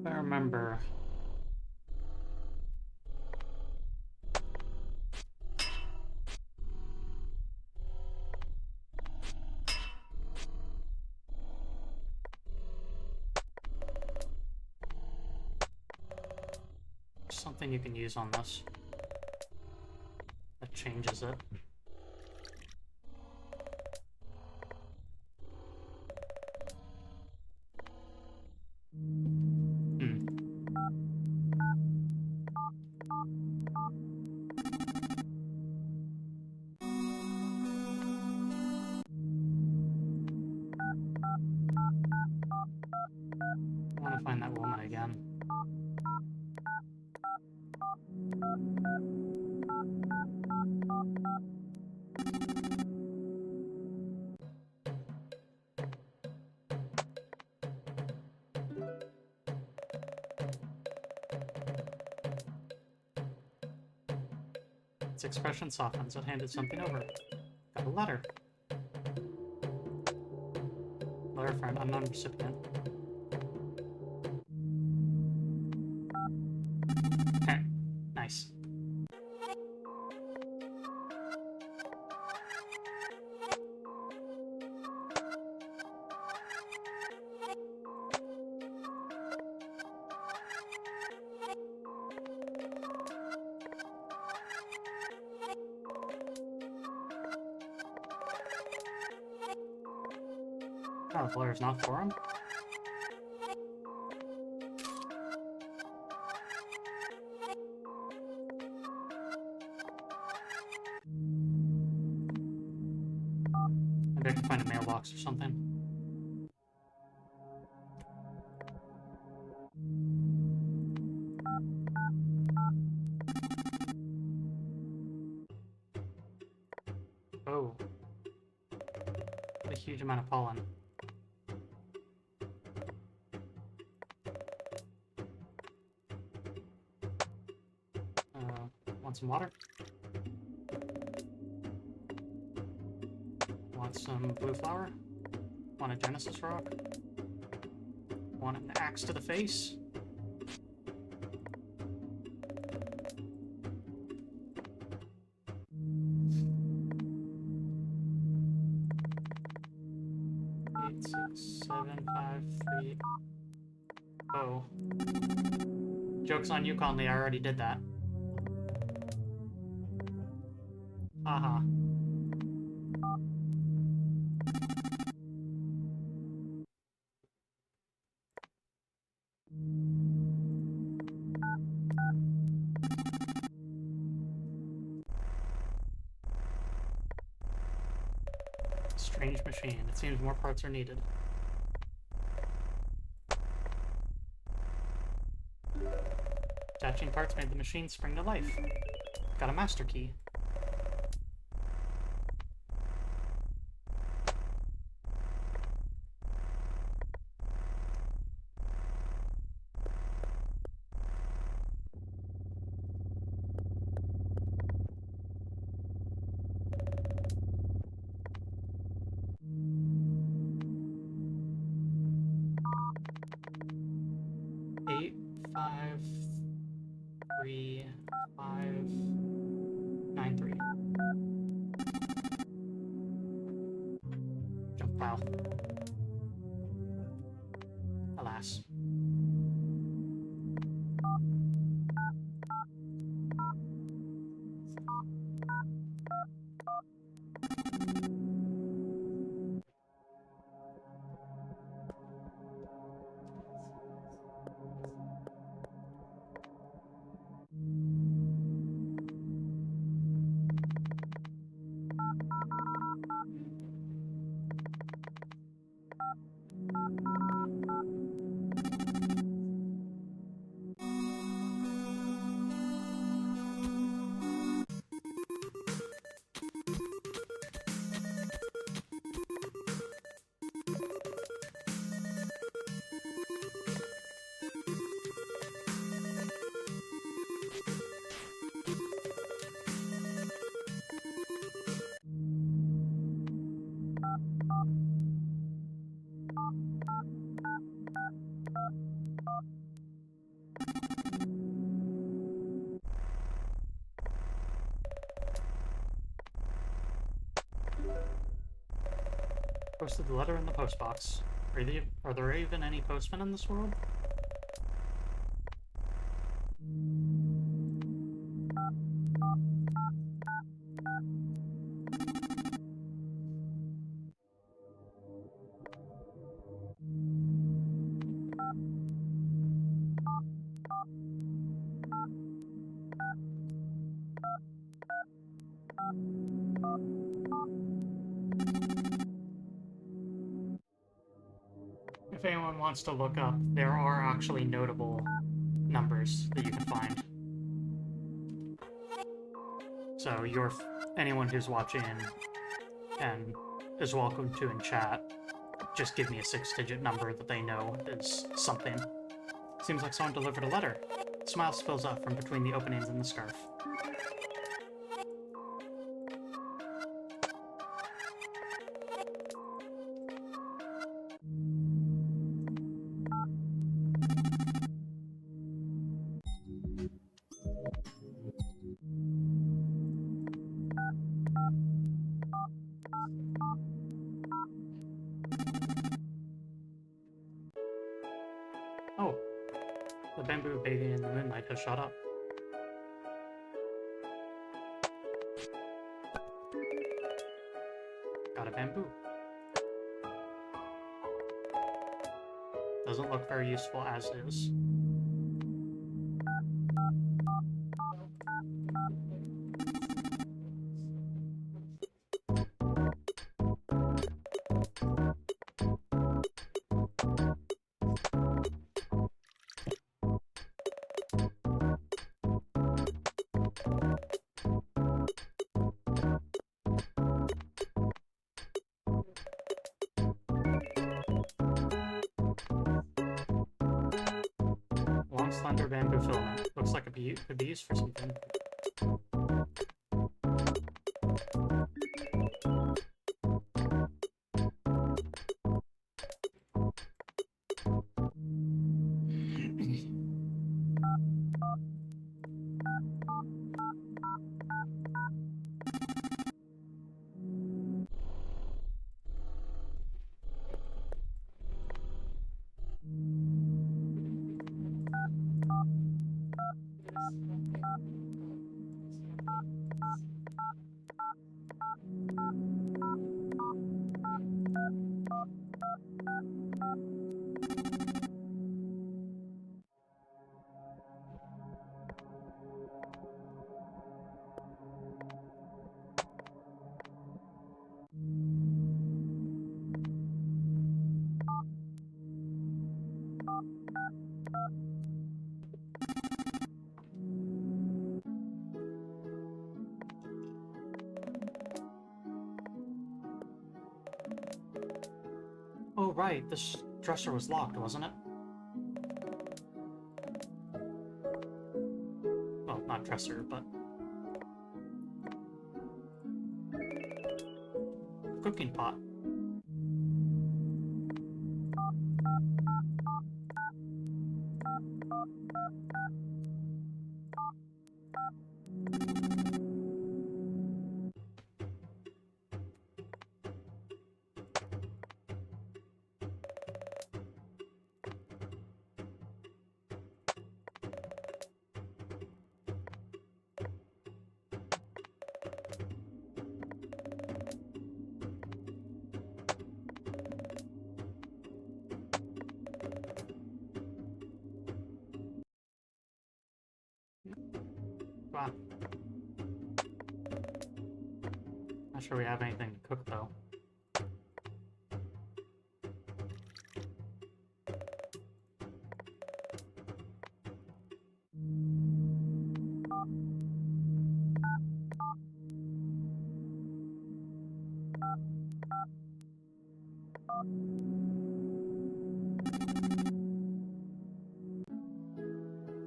If I remember... something you can use on this that changes it. I want to find that woman again. Its expression softens. It handed something over. Got a letter. Letter for an unknown recipient. Okay, nice. Oh, the letter's not for him? Maybe I can find a mailbox or something. Oh. A huge amount of pollen. Want some water? Want some blue flower? Want a Genesis rock? Want an axe to the face? Eight, 6, 7, 5, 3. Oh. Joke's on you, Conley. I already did that. Haha. Strange machine. It seems more parts are needed. Attaching parts made the machine spring to life. Got a master key. Eight, 5, 3, 5, 9, 3. Junk pile. Alas. Posted the letter in the postbox. Are there even any postmen in this world? If anyone wants to look up, there are actually notable numbers that you can find. So anyone who's watching and is welcome to in chat, just give me a 6-digit number that they know is something. Seems like someone delivered a letter. A smile spills up from between the openings in the scarf. Light has shut up. Got a bamboo. Doesn't look very useful as is. Long, slender bamboo filament. Looks like it could be used for something. Oh, right, this dresser was locked, wasn't it? Well, not dresser, but... cooking pot. Wow. Not sure we have anything to cook, though.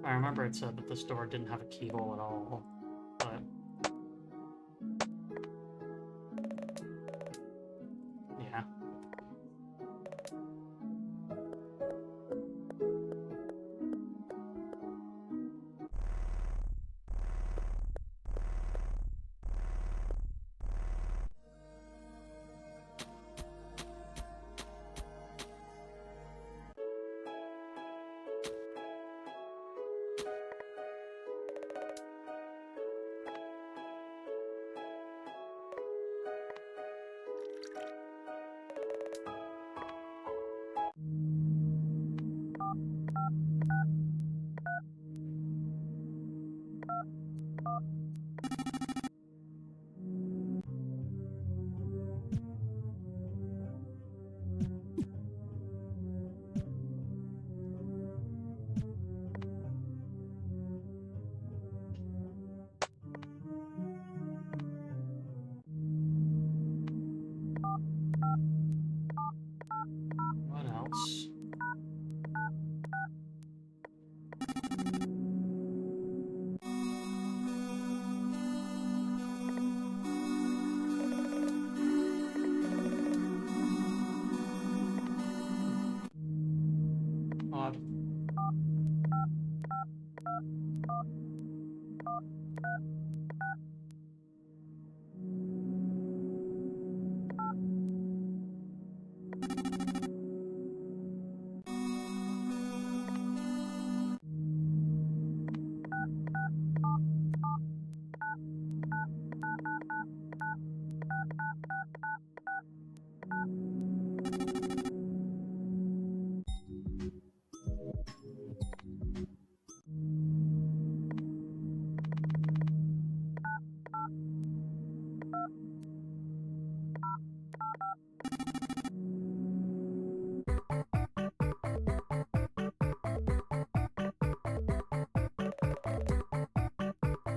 I remember it said that this door didn't have a keyhole at all, but... yeah.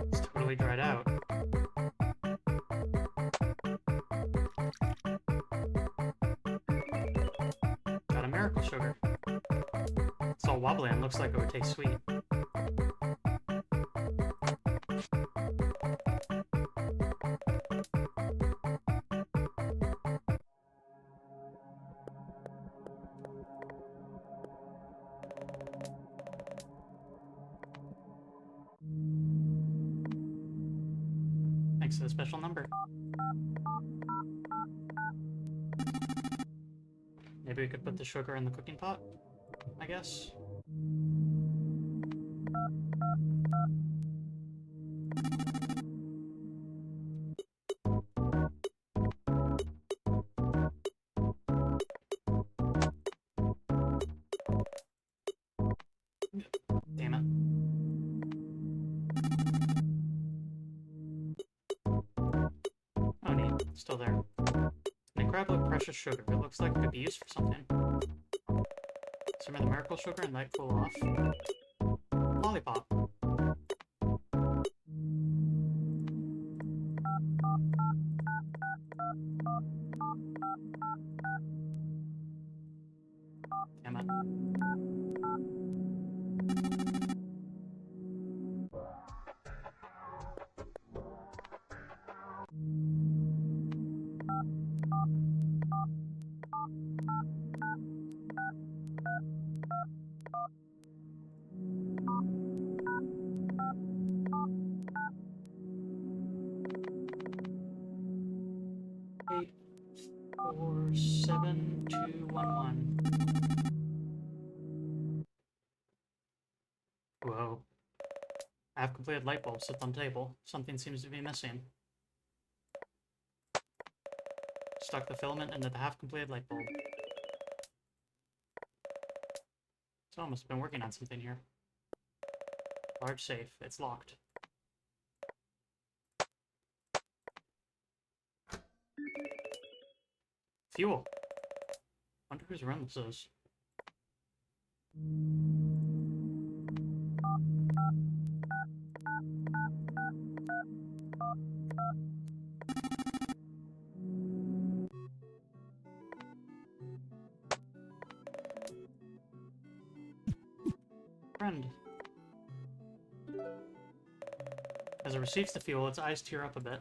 It's totally dried out. Got a miracle sugar. It's all wobbly and looks like it would taste sweet. Thanks to the special number. Maybe we could put the sugar in the cooking pot, I guess. Damn it. Oh, neat. Still there. An incredibly precious sugar. It looks like it could be used for something. Simmer the miracle sugar and let it cool off. Lollipop. Damn it. Eight, 4, 7, 2, 1, 1. Whoa. I have completed light bulb sits on table. Something seems to be missing. Stuck the filament into the half-completed light bulb. So I must have been working on something here. Large safe. It's locked. Fuel. Wonder whose room this is. Friend. As it receives the fuel, its eyes tear up a bit.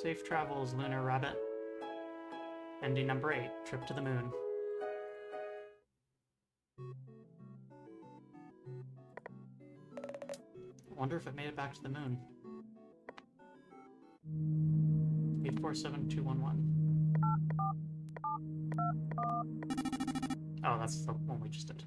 Safe travels, Lunar Rabbit. Ending number 8, trip to the moon. I wonder if it made it back to the moon. 847211. Oh, that's the one we just did.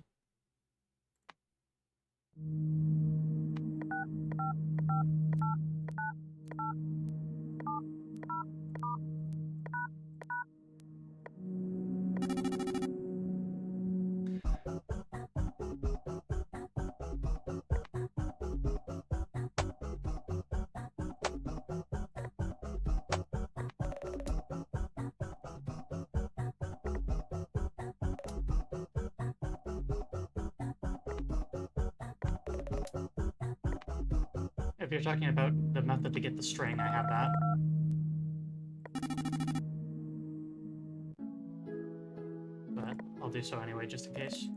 If you're talking about the method to get the string, I have that. But I'll do so anyway, just in case.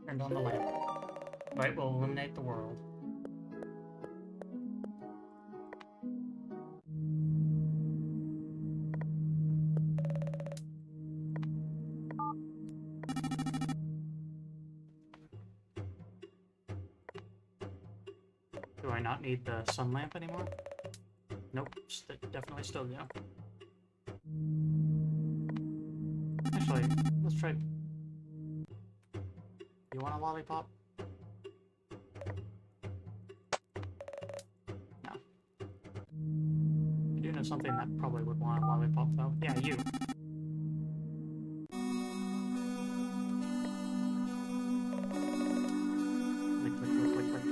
Turned on the lamp. Light will illuminate the world. Do I not need the sun lamp anymore? Nope, definitely still do. Actually, let's try... You want a lollipop? No. I do know something that probably would want a lollipop, though. Yeah, you. Click, click, click, click, click.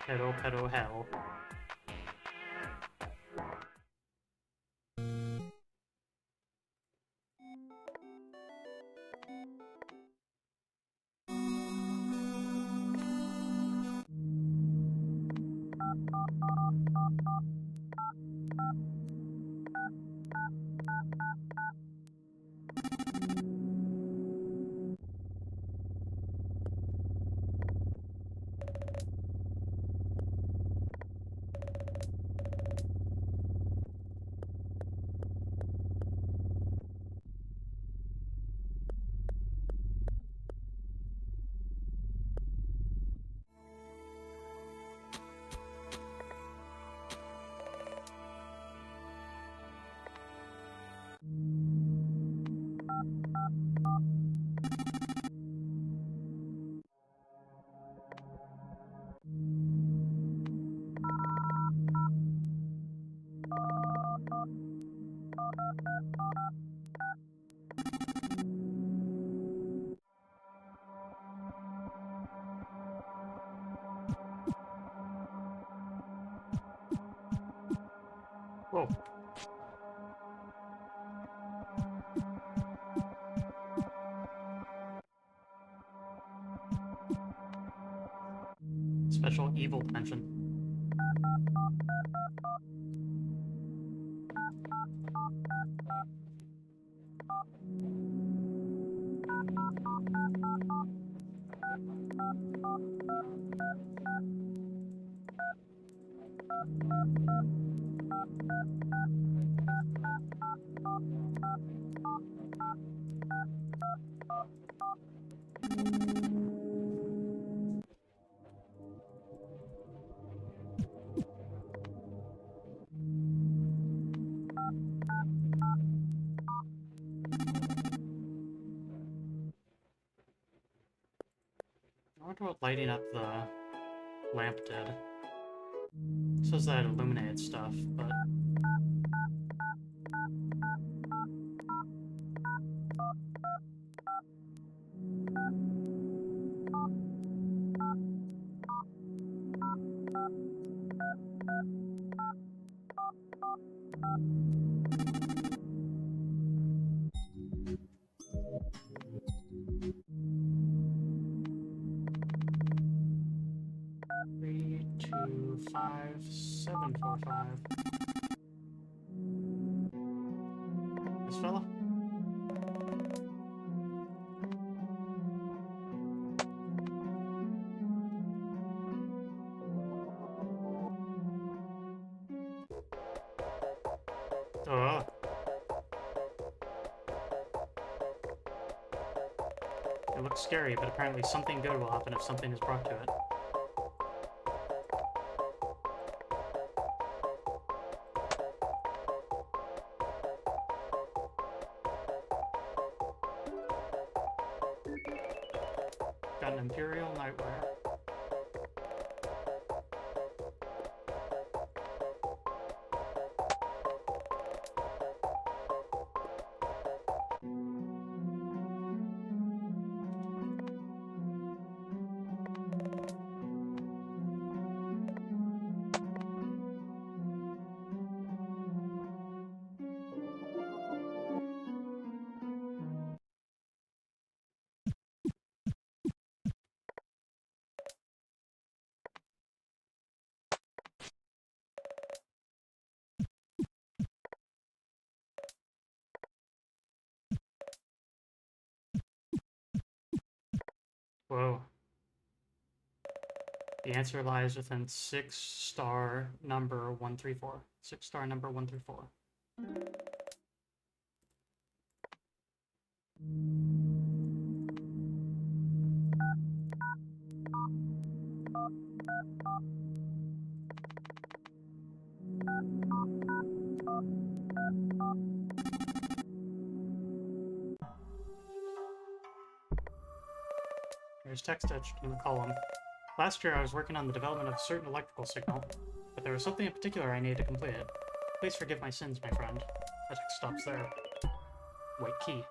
Pedo, pedo, hell. Whoa. Special evil dimension. I wonder what lighting up the lamp did. It says that it illuminated stuff, but... Three, two, 5, 7, 4, 5. This fella? Oh. It looks scary, but apparently something good will happen if something is brought to it. Got an Imperial Nightwear. Whoa. The answer lies within 6-star number 134. 6-star number 134. There's text etched in the column. Last year I was working on the development of a certain electrical signal, but there was something in particular I needed to complete it. Please forgive my sins, my friend. The text stops there. White key.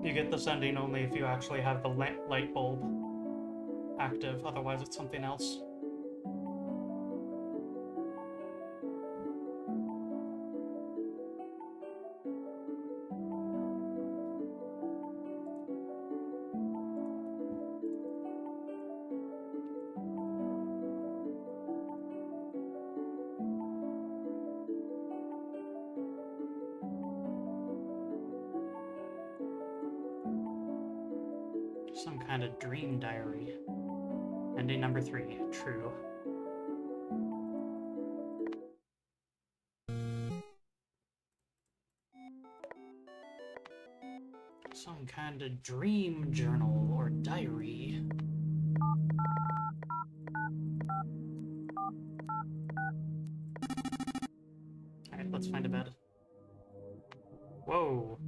You get this ending only if you actually have the light bulb active, otherwise it's something else. Some kind of dream diary. Ending number 3, true. Some kind of dream journal or diary. Alright, let's find a bed. Whoa.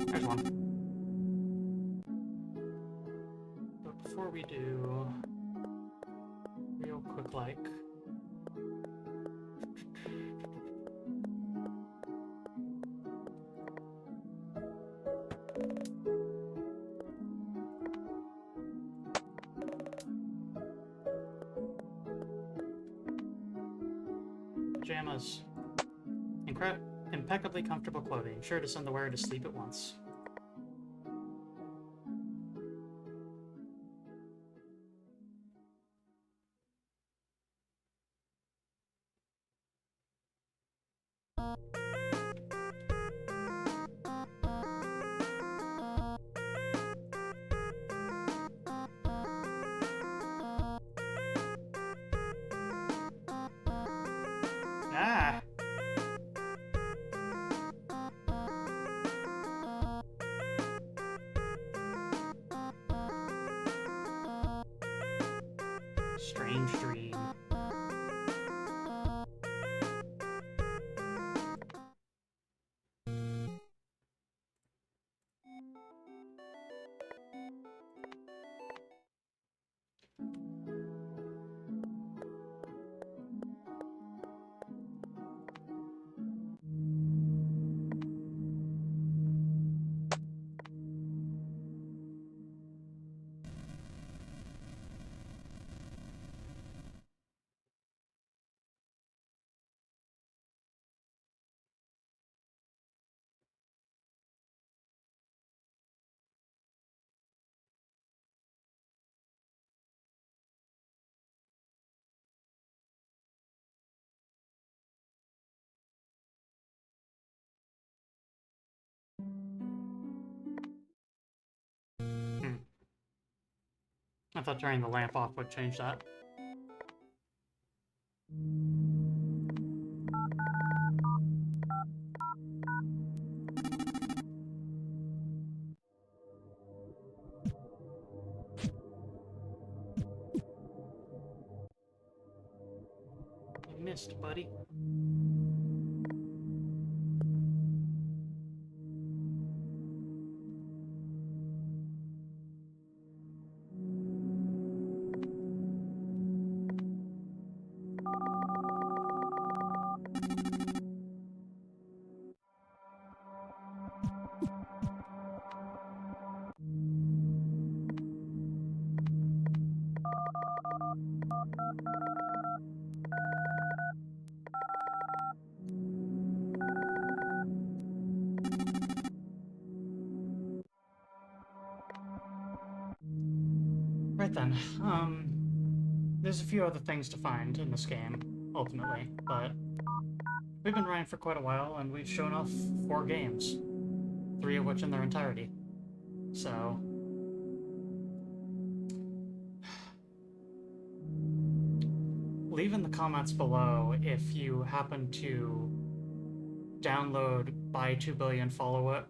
There's one. But before we do, real quick like, pajamas. Impeccably comfortable clothing, sure to send the wearer to sleep at once. Ah! Strange dream. I thought turning the lamp off would change that. You missed, buddy. Right then, there's a few other things to find in this game, ultimately, but we've been running for quite a while, and we've shown off 4 games, 3 of which in their entirety. So, leave in the comments below if you happen to download BUY2BILLIONFOLLOWE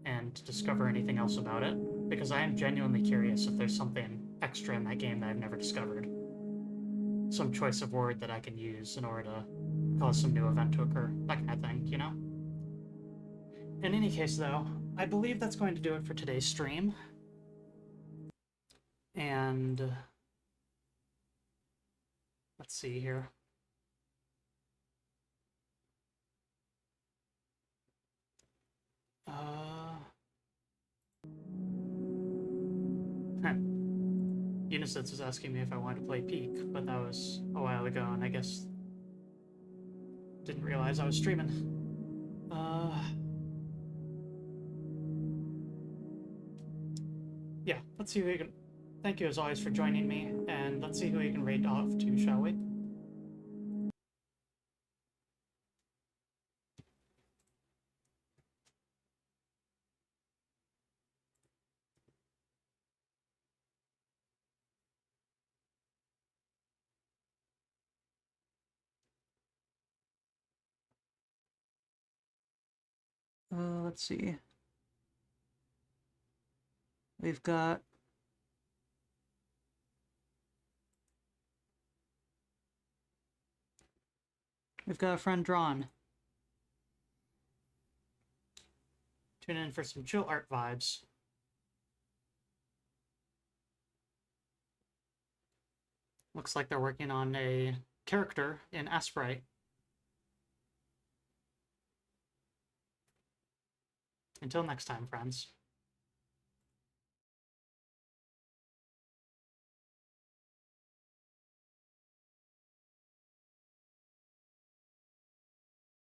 and discover anything else about it, because I am genuinely curious if there's something extra in that game that I've never discovered. Some choice of word that I can use in order to cause some new event to occur, that kind of thing, you know? In any case, though, I believe that's going to do it for today's stream. And let's see here. Unisys was asking me if I wanted to play Peak, but that was a while ago, and I guess didn't realize I was streaming. Yeah, let's see who you can... Thank you as always for joining me, and let's see who you can raid off to, shall we? Let's see. We've got... We've got a friend drawn. Tune in for some chill art vibes. Looks like they're working on a character in Asprite. Until next time, friends.